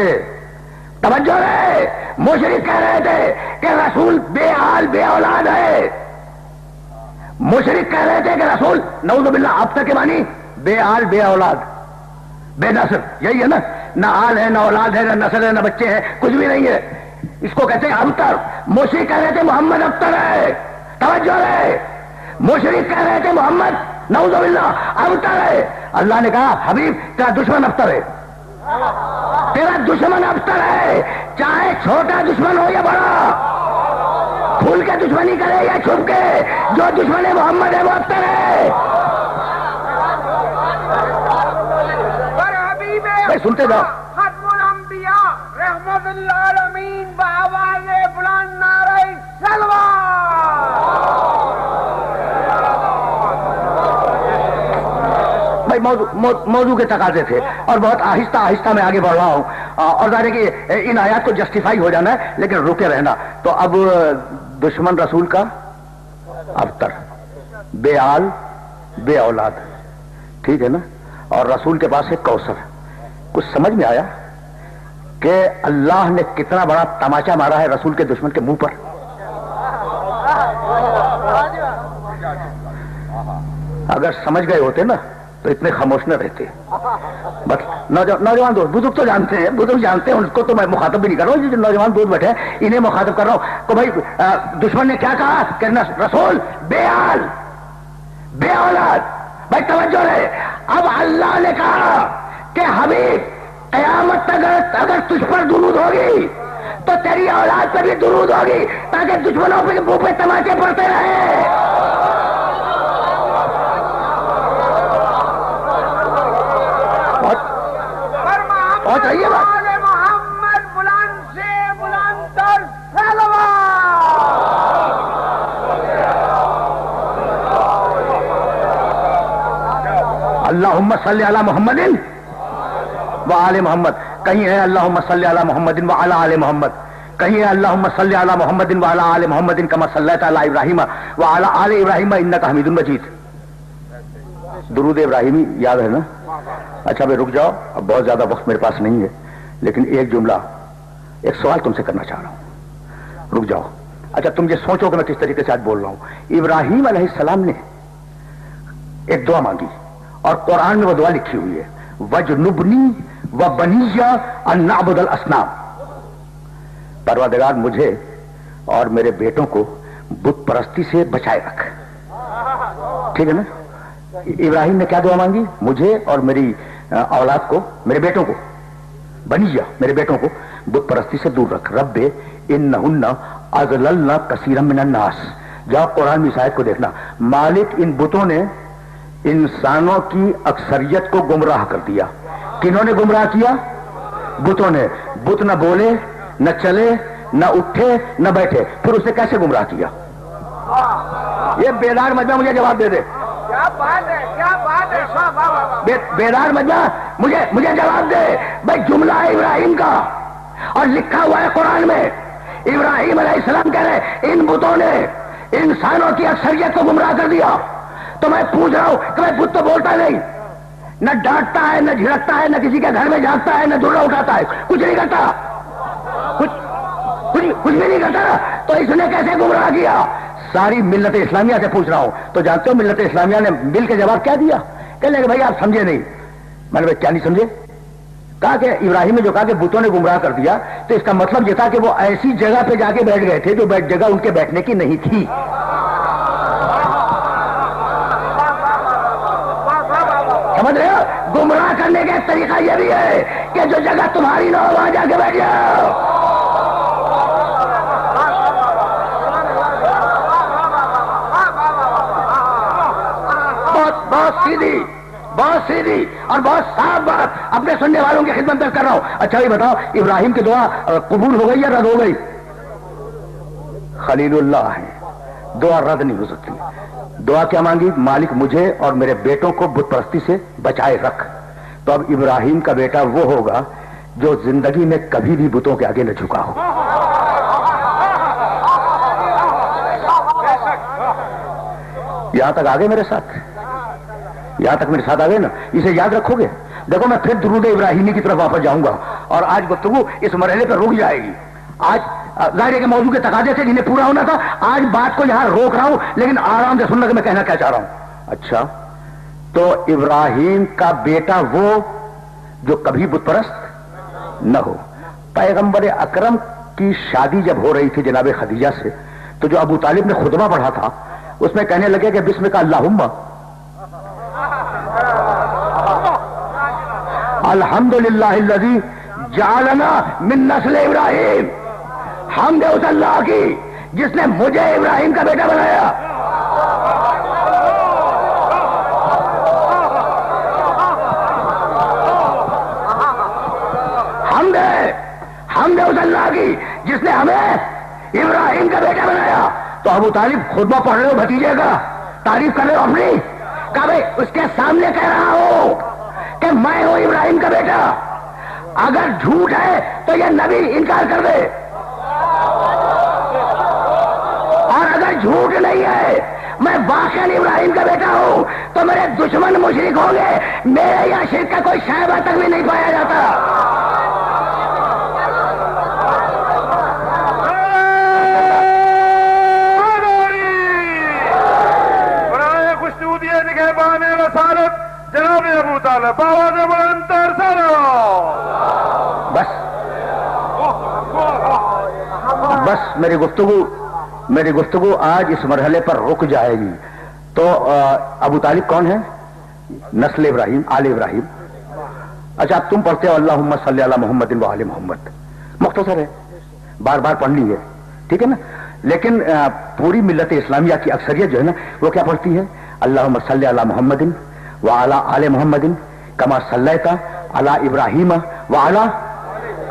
توجہ رہے، مشرک کہہ رہے تھے کہ رسول بے حال بے اولاد ہے. مشرک کہہ رہے تھے کہ رسول نعوذ باللہ اب تک کے معنی بے آل بے اولاد بے نسل، یہی ہے نا، نہ آل ہے نہ اولاد ہے نہ نسل ہے نہ بچے ہیں، کچھ بھی نہیں ہے. اس کو کہتے ہیں ابتر. مشرک کہہ رہے تھے محمد ابتر ہے، توجہ ہے، مشرک کہہ رہے تھے محمد نعوذ باللہ ابتر ہے. اللہ نے کہا حبیب تیرا دشمن ابتر ہے، تیرا دشمن ابتر ہے، چاہے چھوٹا دشمن ہو یا بڑا، کھل کے دشمنی کرے یا چھپ کے، جو دشمن محمد ہے وہ ابتر ہے. سنتے جاؤ. ختم الانبیاء رحمت للعالمین بآواز بلند نعرہ سلوات. بھائی موضوع کے تقاضے تھے اور بہت آہستہ آہستہ میں آگے بڑھ رہا ہوں، اور ظاہر ہے کہ ان آیات کو جسٹیفائی ہو جانا ہے لیکن رکے رہنا. تو اب دشمن رسول کا ابتر، بے آل بے اولاد، ٹھیک ہے نا، اور رسول کے پاس ایک کوثر. کچھ سمجھ میں آیا کہ اللہ نے کتنا بڑا تماچا مارا ہے رسول کے دشمن کے منہ پر؟ اگر سمجھ گئے ہوتے نا تو اتنے خاموش نہ رہتے. بس نوجوان دوست، بزرگ تو جانتے ہیں، بزرگ جانتے ہیں، ان کو تو میں مخاطب بھی نہیں کر رہا ہوں. جو نوجوان دوست بیٹھے ہیں انہیں مخاطب کر رہا ہوں کہ بھائی دشمن نے کیا کہا کہ رسول بے آل بے اولاد. بھائی توجہ ہے. اب اللہ نے کہا کہ حبیب قیامت تک اگر تجھ پر درود ہوگی تو تیری اولاد پہ بھی درود ہوگی تاکہ دشمنوں پہ منہ پہ تماچے پڑتے رہے. بہت رہی ہے بات. محمد بلند سے بلند تر سلوات. اللہم صلی علی محمد وآل محمد. کہیں ہے اللہم صلی علی محمد وعلی آل محمد، کہیں ہے اللہم صلی علی محمد وعلی آل محمد کما صلیت علی ابراہیم وعلی آل ابراہیم انک حمید مجید. درود ابراہیمی یاد ہے نا؟ اچھا بھائی رک جاؤ، اب بہت زیادہ وقت میرے پاس نہیں ہے لیکن ایک جملہ، ایک سوال تم سے کرنا چاہ رہا ہوں. رک جاؤ. اچھا تم یہ سوچو کہ میں کس طریقے سے آج بول رہا ہوں. ابراہیم علیہ السلام نے ایک دعا مانگی اور قرآن میں وہ دعا لکھی ہوئی ہے، وَجْنُبْنِي وَبَنِيَّ أَن نَعْبُدَ الْأَصْنَامَ. پروردگار مجھے اور میرے بیٹوں کو بت پرستی سے بچائے رکھ. ٹھیک ہے نا؟ ابراہیم نے کیا دعا مانگی؟ مجھے اور میری اولاد کو، میرے بیٹوں کو، بنیہ میرے بیٹوں کو بت پرستی سے دور رکھ. رب انہن اضللن کثیرا من الناس. جاؤ قرآن میں اس آیت کو دیکھنا. مالک ان بتوں نے انسانوں کی اکثریت کو گمراہ کر دیا. کنہوں نے گمراہ کیا؟ بتوں نے. بت نہ بولے نہ چلے نہ اٹھے نہ بیٹھے، پھر اسے کیسے گمراہ کیا؟ یہ بیدار مجمع مجھے جواب دے دے. کیا بات ہے، کیا بات ہے. بیدار مجمع مجھے جواب دے. بھائی جملہ ہے ابراہیم کا اور لکھا ہوا ہے قرآن میں. ابراہیم علیہ السلام کہہ رہے ان بتوں نے انسانوں کی اکثریت کو گمراہ کر دیا. تو میں پوچھ رہا ہوں کہ میں بت تو بولتا نہیں، نہ ڈانٹتا ہے نہ جھڑکتا ہے، نہ کسی کے گھر میں جاتا ہے، نہ درا اٹھاتا ہے، کچھ نہیں کرتا، کچھ بھی نہیں کرتا. تو اس نے کیسے گمراہ کیا؟ ساری ملت اسلامیہ سے پوچھ رہا ہوں. تو جانتے ہو ملت اسلامیہ نے مل کے جواب کیا دیا؟ کہنے لگے بھائی آپ سمجھے نہیں. میں نے کیا نہیں سمجھے؟ کہا کہ ابراہیم نے جو کہا کہ بتوں نے گمراہ کر دیا تو اس کا مطلب یہ تھا کہ وہ ایسی جگہ پہ جا کے بیٹھ گئے تھے جو جگہ ان کے بیٹھنے کی نہیں تھی. سمجھ رہے ہو؟ گمراہ کرنے کا ایک طریقہ یہ بھی ہے کہ جو جگہ تمہاری نہ ہو وہاں جا کے بیٹھ جاؤ. بہت سیدھی اور بہت صاف بات اپنے سننے والوں کی خدمت میں کر رہا ہوں. اچھا یہ بتاؤ ابراہیم کی دعا قبول ہو گئی یا رد ہو گئی؟ خلیل اللہ ہے، دعا رد نہیں ہو سکتی. دعا کیا مانگی؟ مالک مجھے اور میرے بیٹوں کو بت پرستی سے بچائے رکھ. تو اب ابراہیم کا بیٹا وہ ہوگا جو زندگی میں کبھی بھی بتوں کے آگے نہ جھکا ہو. یہاں تک آگے میرے ساتھ، یہاں تک میرے ساتھ آ گئے نا؟ اسے یاد رکھو گے. دیکھو میں پھر درود ابراہیمی کی طرف واپس جاؤں گا اور آج گفتگو اس مرحلے پہ رک جائے گی. آج ظاہر ہے کہ موضوع کے تقاضے سے جنہیں پورا ہونا تھا، آج بات کو یہاں روک رہا ہوں لیکن آرام سے سننا کہ میں کہنا کیا چاہ رہا ہوں. اچھا تو ابراہیم کا بیٹا وہ جو کبھی بت پرست نہ ہو. پیغمبر اکرم کی شادی جب ہو رہی تھی جناب خدیجہ سے تو جو ابو طالب نے خطبہ پڑھا تھا اس میں کہنے لگے کہ بسم کا اللہم الحمدللہ الذی جعلنا من نسل ابراہیم. حمد اس اللہ کی جس نے مجھے ابراہیم کا بیٹا بنایا. حمد اس اللہ کی جس نے ہمیں ابراہیم کا بیٹا بنایا. تو ابو طالب خطبہ پڑھ رہے ہو بھتیجے کا, تعریف کر رہے ہو اپنی, کہ بھائی اس کے سامنے کہہ رہا ہوں کہ میں ہوں ابراہیم کا بیٹا. اگر جھوٹ ہے تو یہ نبی انکار کر دے, اور اگر جھوٹ نہیں ہے میں واقعی ابراہیم کا بیٹا ہوں تو میرے دشمن مشرک ہوں گے. میرے یہاں شرک کا کوئی شائبہ تک بھی نہیں پایا جاتا. جناب ابو طالب آواز بلندتر بس میری گفتگو آج اس مرحلے پر رک جائے گی. تو ابو طالب کون ہے؟ نسل ابراہیم, آل ابراہیم. اچھا اب تم پڑھتے ہو اللہم صلی علی محمد و آل محمد, مختصر ہے, بار بار پڑھنی ہے, ٹھیک ہے نا. لیکن پوری ملت اسلامیہ کی اکثریت جو ہے نا وہ کیا پڑھتی ہے؟ اللہم صلی علی محمد وعلی آل محمد کما صلیت علی ابراہیم وعلی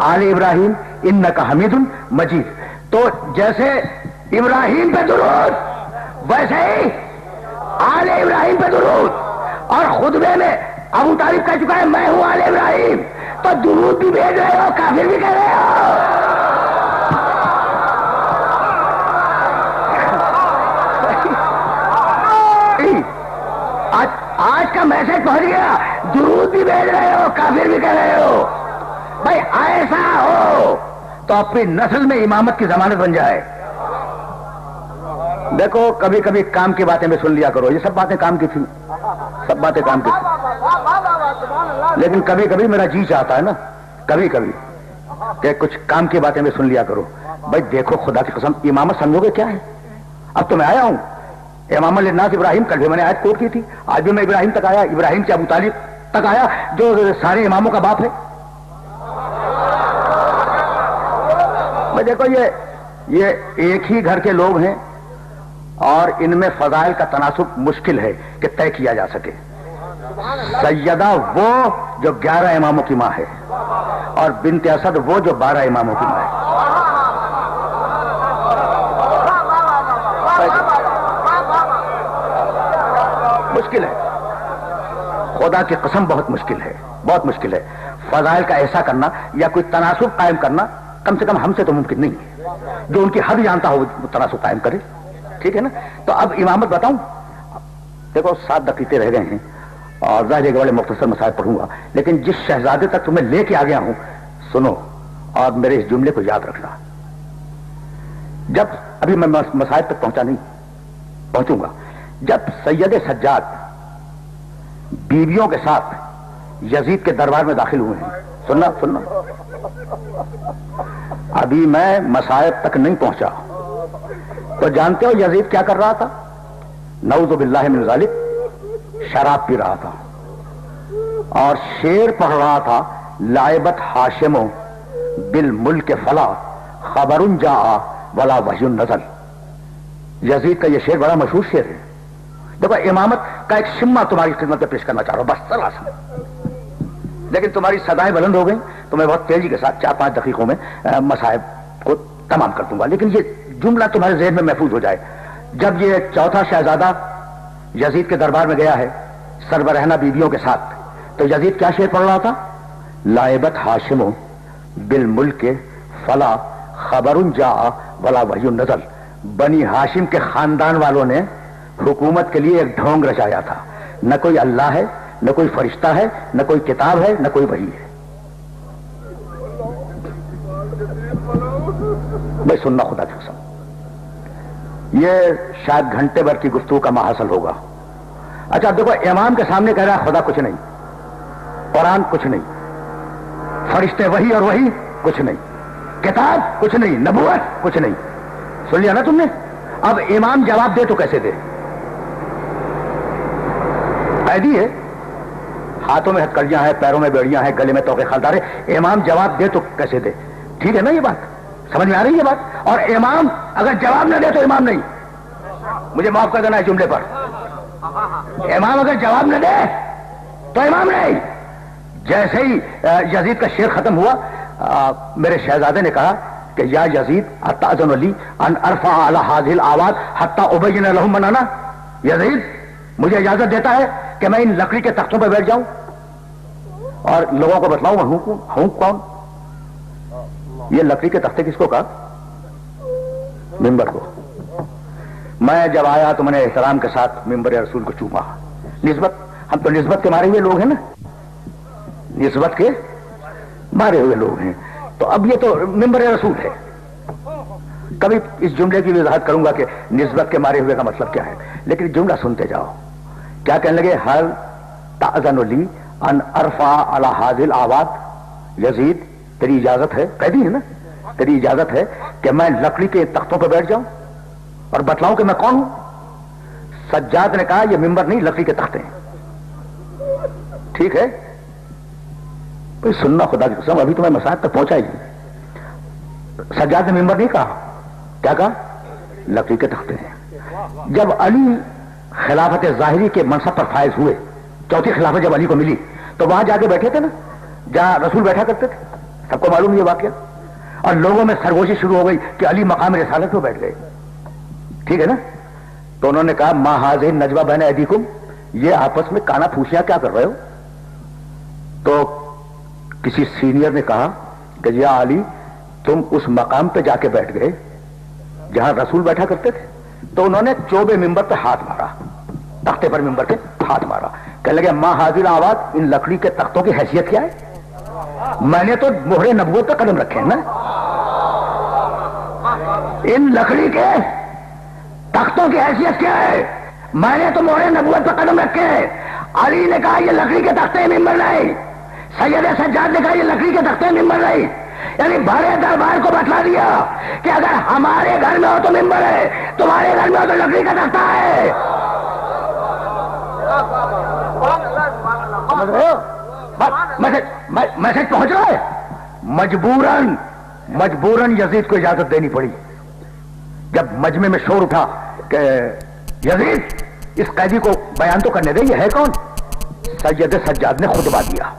آل ابراہیم انک حمید مجید. تو جیسے ابراہیم پہ درود ویسے ہی آل ابراہیم پہ درود. اور خطبے میں ابو طالب کہہ چکا ہے میں ہوں آل ابراہیم, تو درود بھی بھیج رہے ہو, کافر بھی کہہ رہے ہو. آج کا میسج پہنچ گیا, درود بھی بھیج رہے ہو, کافر بھی کہہ رہے ہو. بھائی ایسا ہو تو اپنی نسل میں امامت کی ضمانت بن جائے. دیکھو کبھی کبھی کام کی باتیں بھی سن لیا کرو, یہ سب باتیں کام کی تھیں, سب باتیں کام کی تھیں, لیکن کبھی کبھی میرا جی چاہتا ہے نا کبھی کبھی کہ کچھ کام کی باتیں بھی سن لیا کرو. بھائی دیکھو خدا کی قسم امامت سمجھو گے کیا ہے؟ اب تو میں آیا ہوں امام للناس ابراہیم, کل بھی میں نے آیت کوٹ کی تھی, آج بھی میں ابراہیم تک آیا, ابراہیم سے ابو طالب تک آیا جو سارے اماموں کا باپ ہے. میں دیکھو یہ ایک ہی گھر کے لوگ ہیں اور ان میں فضائل کا تناسب مشکل ہے کہ طے کیا جا سکے. سیدہ وہ جو 11 اماموں کی ماں ہے اور بنت اسد وہ جو 12 اماموں کی ماں ہے. مشکل ہے, خدا کی قسم بہت مشکل ہے, بہت مشکل ہے. فضائل کا ایسا کرنا یا کوئی تناسب قائم کرنا کم سے کم ہم سے تو ممکن نہیں ہے. جو ان کی حد جانتا ہو وہ تناسب قائم کرے, ٹھیک ہے نا. تو اب امامت بتاؤں, دیکھو 7 دقیقے رہ گئے ہیں اور ظاہر ہے بڑے مختصر مسائل پڑھوں گا, لیکن جس شہزادے تک تمہیں لے کے آ گیا ہوں سنو اور میرے اس جملے کو یاد رکھنا. جب ابھی میں مسائل تک پہنچا نہیں, پہنچوں گا. جب سید سجاد بیویوں کے ساتھ یزید کے دربار میں داخل ہوئے ہیں, سننا, ابھی میں مسائل تک نہیں پہنچا, تو جانتے ہو یزید کیا کر رہا تھا؟ نعوذ باللہ من ذالک, شراب پی رہا تھا اور شعر پڑھ رہا تھا لائبت ہاشم بالملک فلا خبر جاء ولا وحی نزل. یزید کا یہ شعر بڑا مشہور شعر ہے. دیکھو امامت کا ایک شمہ تمہاری خدمت میں پیش کرنا چاہ رہا ہوں, بس ذرا سا, لیکن تمہاری صدائیں بلند ہو گئی تو میں بہت تیزی کے ساتھ 4-5 دقیقوں میں مسائب کو تمام کر دوں گا. لیکن یہ جملہ تمہارے ذہن میں محفوظ ہو جائے. جب یہ چوتھا شہزادہ یزید کے دربار میں گیا ہے سربرہنہ بیویوں کے ساتھ, تو یزید کیا شعر پڑھ رہا تھا؟ لائبت ہاشم بالملک فلا خبر جاء ولا وحی نزل. بنی ہاشم کے خاندان والوں نے حکومت کے لیے ایک ڈھونگ رچایا تھا. نہ کوئی اللہ ہے, نہ کوئی فرشتہ ہے, نہ کوئی کتاب ہے, نہ کوئی وحی ہے. میں سننا خدا کی قسم, یہ شاید گھنٹے بھر کی گفتگو کا محاصل ہوگا. اچھا دیکھو، امام کے سامنے کہہ رہا ہے خدا کچھ نہیں، قرآن کچھ نہیں، فرشتے وہی اور وہی کچھ نہیں، کتاب کچھ نہیں، نبوت کچھ نہیں. سن لیا نا تم نے؟ اب امام جواب دے تو کیسے دے؟ قیدی ہے، ہاتھوں میں ہتکڑیاں ہیں، پیروں میں بیڑیاں ہیں، گلے میں توقے خالدار ہے، امام جواب دے تو کیسے دے؟ ٹھیک ہے نا؟ یہ بات سمجھ میں آ رہی ہے بات؟ اور امام اگر جواب نہ دے تو امام نہیں. مجھے معاف کر دینا ہے جملے پر. امام اگر جواب نہ دے تو امام نہیں. جیسے ہی یزید کا شعر ختم ہوا، میرے شہزادے نے کہا کہ یا یزید اتأذن لی ان ارفع علی هذه الاواد حتى ابین لهم من انا. یزید مجھے اجازت دیتا ہے کہ میں ان لکڑی کے تختوں پہ بیٹھ جاؤں اور لوگوں کو بتلاؤں میں ہوں کون. یہ لکڑی کے تختے کس کو کہا؟ ممبر کو. میں جب آیا تو میں نے احترام کے ساتھ ممبر رسول کو چوما. نسبت، ہم تو نسبت کے مارے ہوئے لوگ ہیں نا، نسبت کے مارے ہوئے لوگ ہیں. تو اب یہ تو ممبر رسول ہے. کبھی اس جملے کی وضاحت کروں گا کہ نسبت کے مارے ہوئے کا مطلب کیا ہے، لیکن جملہ سنتے جاؤ. کیا کہنے لگے؟ ہر تأذن لی ان ارفع علی هذه الاواد. یزید تیری اجازت ہے، قیدی ہے نا، تیری اجازت ہے کہ میں لکڑی کے تختوں پہ بیٹھ جاؤں اور بتلاؤں کہ میں کون ہوں؟ سجاد نے کہا یہ ممبر نہیں، لکڑی کے تختے ہیں. ٹھیک ہے بھائی، سننا خدا کی قسم، ابھی تو میں مسائل تک پہنچا ہی. سجاد نے ممبر نہیں کہا، کیا کہا؟ لکڑی کے تختے ہیں. جب علی خلافت ظاہری کے منصب پر فائز ہوئے، چوتھی خلافت جب علی کو ملی، تو وہاں جا کے بیٹھے تھے نا جہاں رسول بیٹھا کرتے تھے. سب کو معلوم یہ واقعہ. اور لوگوں میں سرگوشی شروع ہو گئی کہ علی مقام رسالت پہ بیٹھ گئے. ٹھیک ہے نا؟ تو انہوں نے کہا ما ھذہ النجوى بین ایدیکم، یہ آپس میں کانا پھوسیاں کیا کر رہے ہو؟ تو کسی سینئر نے کہا کہ یا علی تم اس مقام پہ جا کے بیٹھ گئے جہاں رسول بیٹھا کرتے تھے. تو انہوں نے چوبے ممبر پہ ہاتھ مارا، تختے پر ممبر کے ہاتھ مارا. کہنے لگے ما ھذہ الاواد، ان لکڑی کے تختوں کی حیثیت کیا ہے؟ میں نے تو مہر نبوت پہ قدم رکھے ہیں نا. ان لکڑی کے تختوں کی حیثیت کیا ہے؟ میں نے تو مہر نبوت پہ قدم رکھے ہیں. علی نے کہا یہ لکڑی کے تختے ممبر نہیں. سید سجاد نے کہا یہ لکڑی کے تختے ممبر نہیں. یعنی بڑے دربار کو بتلا دیا کہ اگر ہمارے گھر میں ہو تو ممبر ہے، تمہارے گھر میں ہو تو لکڑی کا تختہ ہے. میسج پہنچ رہا ہے؟ مجبوراً یزید کو اجازت دینی پڑی. جب مجمع میں شور اٹھا کہ یزید اس قیدی کو بیان تو کرنے دے، یہ ہے کون؟ سید سجاد نے خطبہ دیا.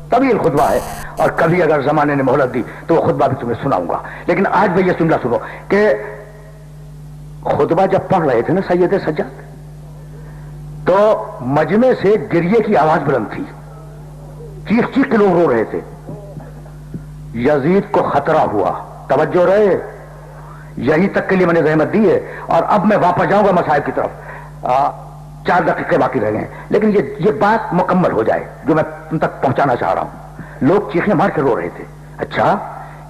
طویل خطبہ ہے، اور کبھی اگر زمانے نے مہلت دی تو وہ خطبہ بھی تمہیں سناؤں گا. لیکن آج بھی یہ جملہ سنو کہ خطبہ جب پڑھ رہے تھے نا سید سجاد، تو مجمع سے گریے کی آواز بلند تھی، چیخ چیخ کے لوگ رو رہے تھے. یزید کو خطرہ ہوا. توجہ رہے، یہی تک کے لیے میں نے زحمت دی ہے، اور اب میں واپس جاؤں گا مسائل کی طرف. 4 دقیقے باقی رہ گئے، لیکن یہ بات مکمل ہو جائے جو میں تم تک پہنچانا چاہ رہا ہوں. لوگ چیخیں مار کے رو رہے تھے. اچھا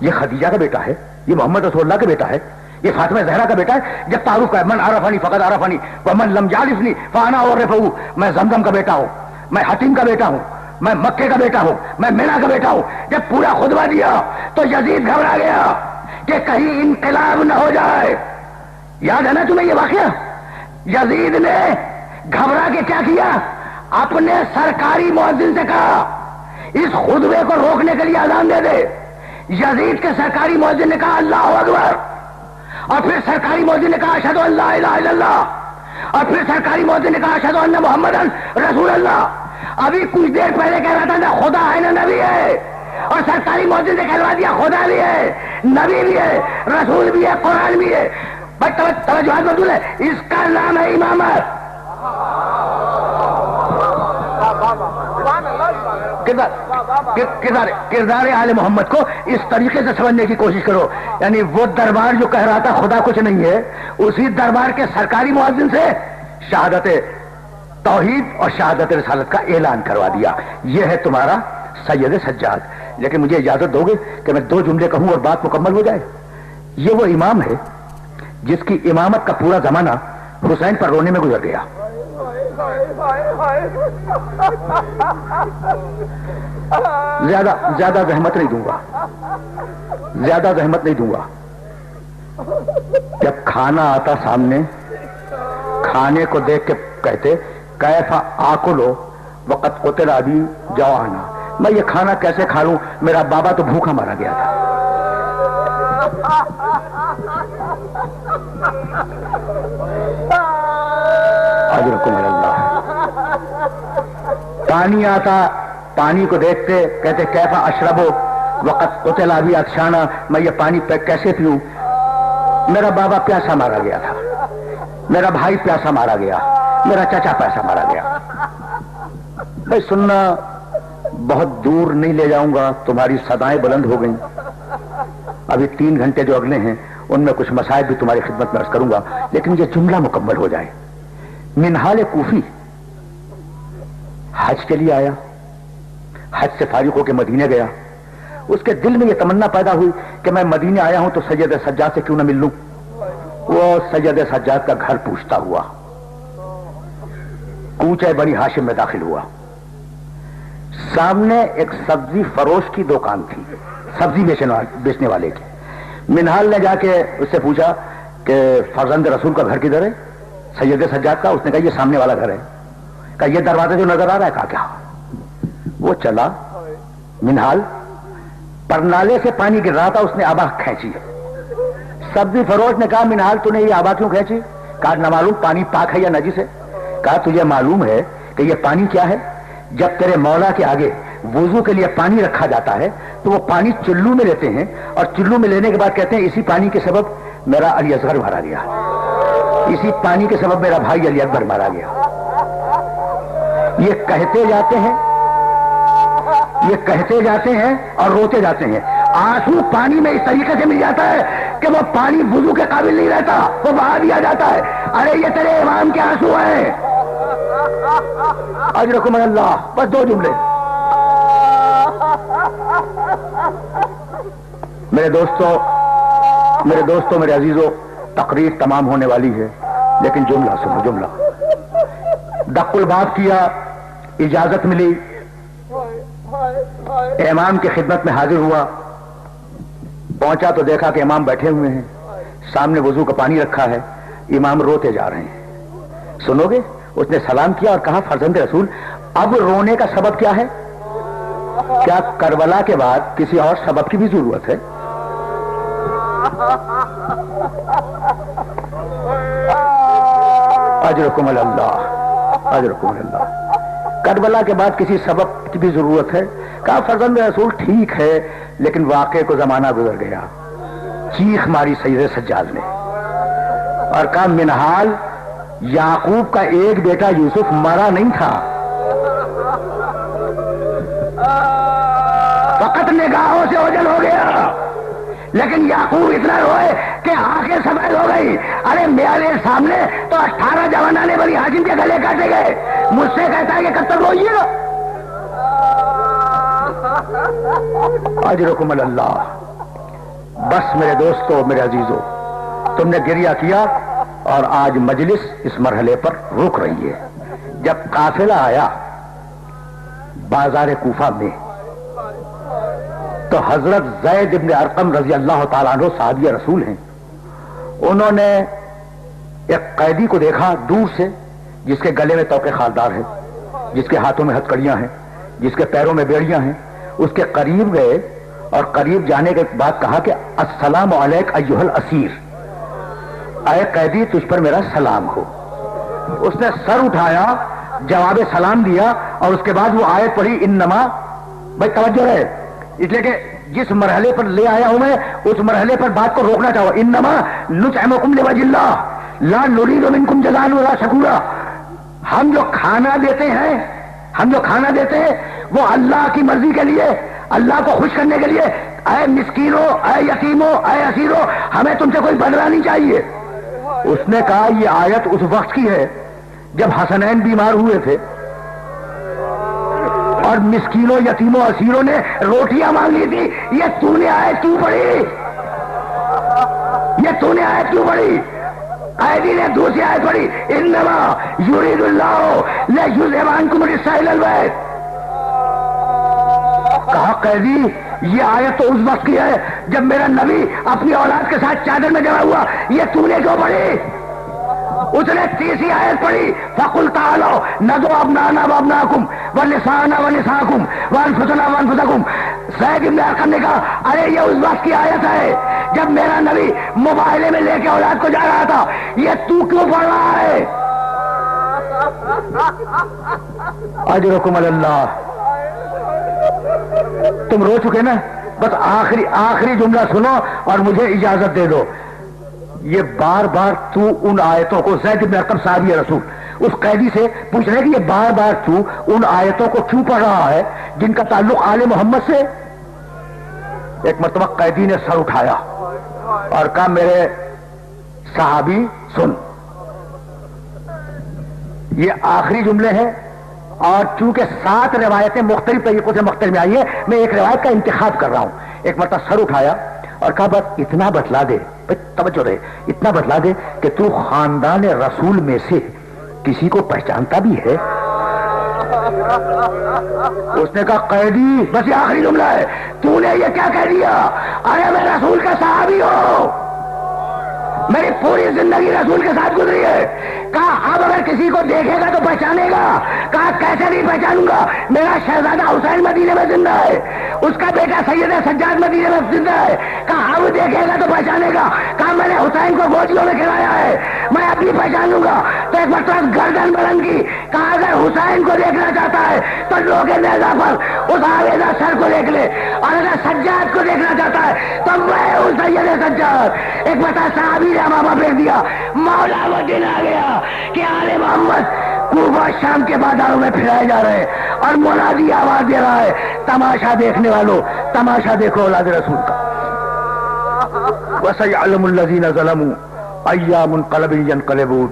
یہ خدیجہ کا بیٹا ہے، یہ محمد رسول اللہ کا بیٹا ہے، یہ فاطمہ زہرا کا بیٹا ہے. جب تعارف ہے من عرفنی فقد عرفنی ومن لم یعرفنی فانا اعرفہ، میں زمزم کا بیٹا ہوں، میں حتیم کا بیٹا ہوں، میں مکے کا بیٹا ہوں، میں مینا کا بیٹا ہوں. جب پورا خطبہ دیا تو یزید گھبرا گیا کہ کہیں انقلاب نہ ہو جائے. یاد ہے نا تمہیں یہ واقعہ؟ یزید نے گھبرا کے کیا کیا؟ اپنے سرکاری مؤذن سے کہا اس خطبے کو روکنے کے لیے اذان دے دے. یزید کے سرکاری مؤذن نے کہا اللہ اکبر، اور پھر سرکاری مؤذن نے کہا اشہد ان لا الہ الا اللہ، اور پھر سرکاری مؤذن نے کہا اشہد ان محمد رسول اللہ. ابھی کچھ دیر پہلے کہہ رہا تھا نہ خدا ہے نہ نبی ہے، اور سرکاری مؤذن نے کہلوا دیا خدا بھی ہے، نبی بھی ہے، رسول بھی ہے، قرآن بھی ہے. توجہ مدول ہے، اس کا نام ہے امامت. کردار آل محمد کو اس طریقے سے سمجھنے کی کوشش کرو. یعنی وہ دربار جو کہہ رہا تھا خدا کچھ نہیں ہے، اسی دربار کے سرکاری مؤذن سے شہادت توحید اور شہادت رسالت کا اعلان کروا دیا. یہ ہے تمہارا سید سجاد. لیکن مجھے اجازت دو گے کہ میں 2 جملے کہوں اور بات مکمل ہو جائے. یہ وہ امام ہے جس کی امامت کا پورا زمانہ حسین پر رونے میں گزر گیا. زیادہ زحمت نہیں دوں گا، زیادہ زحمت نہیں دوں گا. جب کھانا آتا سامنے، کھانے کو دیکھ کے کہتے کیف آکلو وقت قتل ابی جوانا، میں یہ کھانا کیسے کھا لوں، میرا بابا تو بھوکا مارا گیا تھا. اجرکم اللہ. پانی آتا، پانی کو دیکھتے کہتے کیف اشربو وقت قتل ابی عطشانا، میں یہ پانی کیسے پیوں، میرا بابا پیاسا مارا گیا تھا، میرا بھائی پیاسا مارا گیا، میرا چچا پیاسا مارا گیا. بھائی سننا، بہت دور نہیں لے جاؤں گا، تمہاری صدائیں بلند ہو گئیں. ابھی 3 گھنٹے جو اگلے ہیں ان میں کچھ مسائل بھی تمہاری خدمت میں عرض کروں گا، لیکن یہ جملہ مکمل ہو جائے. منہال کوفی حج کے لیے آیا، حج سے فارغ ہو کے مدینے گیا. اس کے دل میں یہ تمنا پیدا ہوئی کہ میں مدینے آیا ہوں تو سید سجاد سے کیوں نہ مل لوں. وہ سید سجاد کا گھر پوچھتا ہوا کوچے بنی ہاشم میں داخل ہوا. سامنے ایک سبزی فروش کی دکان تھی، سبزی بیچنے والے کی. منہال نے جا کے اس سے پوچھا کہ فرزند رسول کا گھر کدھر ہے، سید سجاد کا. اس نے کہا یہ سامنے والا گھر ہے. کہا یہ دروازہ جو نظر آ رہا ہے. کہا کیا. وہ چلا منہال، پرنالے سے پانی گر رہا تھا، اس نے آبا کھینچی. سبزی فروش نے کہا منہال تو نے یہ آبا کیوں کھینچی. کہا نہ معلوم پانی پاک ہے یا نجس ہے. کہا تجھے معلوم ہے کہ یہ پانی کیا ہے، جب تیرے مولا کے آگے وضو کے لیے پانی رکھا جاتا ہے تو وہ پانی چلو میں لیتے ہیں، اور چلو میں لینے کے بعد کہتے ہیں اسی پانی کے سبب میرا علی اصغر مارا گیا، اسی پانی کے سبب میرا بھائی علی اکبر مارا گیا. یہ کہتے جاتے ہیں، یہ کہتے جاتے ہیں اور روتے جاتے ہیں. آنسو پانی میں اس طریقے سے مل جاتا ہے کہ وہ پانی وضو کے قابل نہیں رہتا، وہ بہا دیا جاتا ہے. ارے یہ تیرے امام کے آنسو ہیں. اجرکم اللہ. بس 2 جملے. میرے دوستوں میرے عزیزوں، تقریر تمام ہونے والی ہے، لیکن جملہ سنو. جملہ دق الباب کیا، اجازت ملی، امام کی خدمت میں حاضر ہوا. پہنچا تو دیکھا کہ امام بیٹھے ہوئے ہیں، سامنے وضو کا پانی رکھا ہے، امام روتے جا رہے ہیں. سنو گے؟ اس نے سلام کیا اور کہا فرزند رسول اب رونے کا سبب کیا ہے؟ کیا کربلا کے بعد کسی اور سبب کی بھی ضرورت ہے؟ اجرکم اللہ، اجرکم اللہ. کربلا کے بعد کسی سبب کی بھی ضرورت ہے؟ کہا فرزند رسول ٹھیک ہے، لیکن واقعے کو زمانہ گزر گیا. چیخ ماری سید سجاد نے اور کہا منہال، یعقوب کا ایک بیٹا یوسف مرا نہیں تھا، فقط نگاہوں سے اوجھل ہو گیا، لیکن یعقوب اتنا روئے کہ آنکھیں سفید ہو گئی. ارے میرے سامنے تو 18 جوانانے بنی ہاشم کے گلے کاٹے گئے، مجھ سے کہتا ہے کہ کب تک روئیے گا. اجرکم اللہ. بس میرے دوستو میرے عزیزو، تم نے گریہ کیا اور آج مجلس اس مرحلے پر رک رہی ہے. جب قافلہ آیا بازار کوفہ میں تو حضرت زید بن ارقم رضی اللہ تعالیٰ عنہ صحابی رسول ہیں، انہوں نے ایک قیدی کو دیکھا دور سے، جس کے گلے میں توقے خالدار ہے، جس کے ہاتھوں میں ہتھکڑیاں ہیں، جس کے پیروں میں بیڑیاں ہیں. اس کے قریب گئے اور قریب جانے کے بعد کہا کہ السلام علیک ایھا الاسیر، اے قیدی تجھ پر میرا سلام ہو. اس نے سر اٹھایا، جواب سلام دیا اور اس کے بعد وہ آیت پڑھی انما. بھائی توجہ ہے، اس لیے کہ جس مرحلے پر لے آیا ہوں میں اس مرحلے پر بات کو روکنا چاہو. انما نطعمکم لوجہ اللہ لا نرید منکم جزاء ولا شکورا. ہم جو کھانا دیتے ہیں وہ اللہ کی مرضی کے لیے، اللہ کو خوش کرنے کے لیے. اے مسکینوں، اے یتیموں، اے اسیروں، ہمیں تم سے کوئی بدلہ نہیں چاہیے. اس نے کہا یہ آیت اس وقت کی ہے جب حسنین بیمار ہوئے تھے اور مسکینوں، یتیموں، اسیروں نے روٹیاں مانگی تھی. یہ تو نے آیت کیوں پڑھی؟ قیدی نے دوسری آیت پڑھی انما یرید اللہ لیذھب عنکم الرجس اہل البیت. کہا قیدی یہ آیت تو اس وقت کی ہے جب میرا نبی اپنی اولاد کے ساتھ چادر میں جمع ہوا, یہ تو نے کیوں پڑھی؟ اس نے تیسری آیت پڑھی فقل تعالوا ندعو ابناءنا وابناءکم ونساءنا ونساءکم وانفسنا وانفسکم. زید بن ارقم نے کہا ارے یہ اس وقت کی آیت ہے جب میرا نبی مباہلے میں لے کے اولاد کو جا رہا تھا, یہ تو کیوں پڑھ رہا ہے؟ اجرکم اللہ. تم رو چکے نا, بس آخری جملہ سنو اور مجھے اجازت دے دو. یہ بار بار تو ان آیتوں کو, زید بن ارقم صحابی رسول اس قیدی سے پوچھ رہے کہ یہ بار بار تو ان آیتوں کو کیوں پڑھ رہا ہے جن کا تعلق آل محمد سے. ایک مرتبہ قیدی نے سر اٹھایا اور کہا میرے صحابی سن, یہ آخری جملے ہیں اور چونکہ 7 روایتیں مختلف طریقوں سے مختلف میں آئی ہے, میں ایک روایت کا انتخاب کر رہا ہوں. ایک مرتبہ سر اٹھایا اور کہا بس اتنا بتلا دے, توجہ رہے, اتنا بتلا دے کہ تو خاندان رسول میں سے کسی کو پہچانتا بھی ہے؟ اس نے کہا قیدی بس یہ آخری جملہ ہے, تو نے یہ کیا کہہ دیا؟ ارے میں رسول کا صحابی ہوں, میری پوری زندگی رسول کے ساتھ گزری ہے. کہا اب اگر کسی کو دیکھے گا تو پہچانے گا. کہا کیسے نہیں پہچانوں گا, میرا شہزادہ حسین مدینے میں زندہ ہے, اس کا بیٹا سید سجاد مدینے میں زندہ ہے. کہا اب دیکھے گا تو پہچانے گا. کہا میں نے حسین کو گوشتوں میں کھلایا ہے, میں اپنی پہچانوں گا. تو ایک مرتبہ گردن بلند کی, کہا اگر حسین کو دیکھنا چاہتا ہے تو لوگ نیزہ پر اس آویزہ سر کو دیکھ لے, اور اگر سجاد کو دیکھنا چاہتا ہے تو میں ہوں سید سجاد. ایک مرتبہ صحابی نے امامہ پھینک دیا, مولا وہ دن آ گیا کہ آل محمد کوفہ شام کے بازاروں میں پھرائے جا رہے ہیں اور منادی آواز دے رہا ہے تماشا دیکھنے والوں, تماشا دیکھو اولاد رسول کا. وَسَيَعْلَمُ الَّذِينَ ظَلَمُوا أَيَّ مُنقَلَبٍ يَنقَلِبُونَ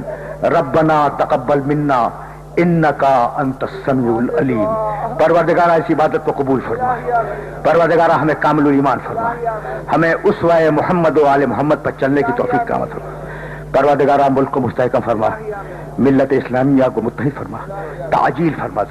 رَبَّنَا تَقَبَّلْ مِنَّا إِنَّكَ أَنْتَ السَّمِيعُ الْعَلِيمُ. پروردگارہ اس عبادت کو قبول فرما, پروردگارہ ہمیں کامل ایمان فرما, ہمیں اسوہ محمد و آل محمد پر چلنے کی توفیق کا عطا فرما. پروردگارہ ملک کو مستحکم فرما, ملت اسلامیہ کو متحد فرما, تعجیل فرما.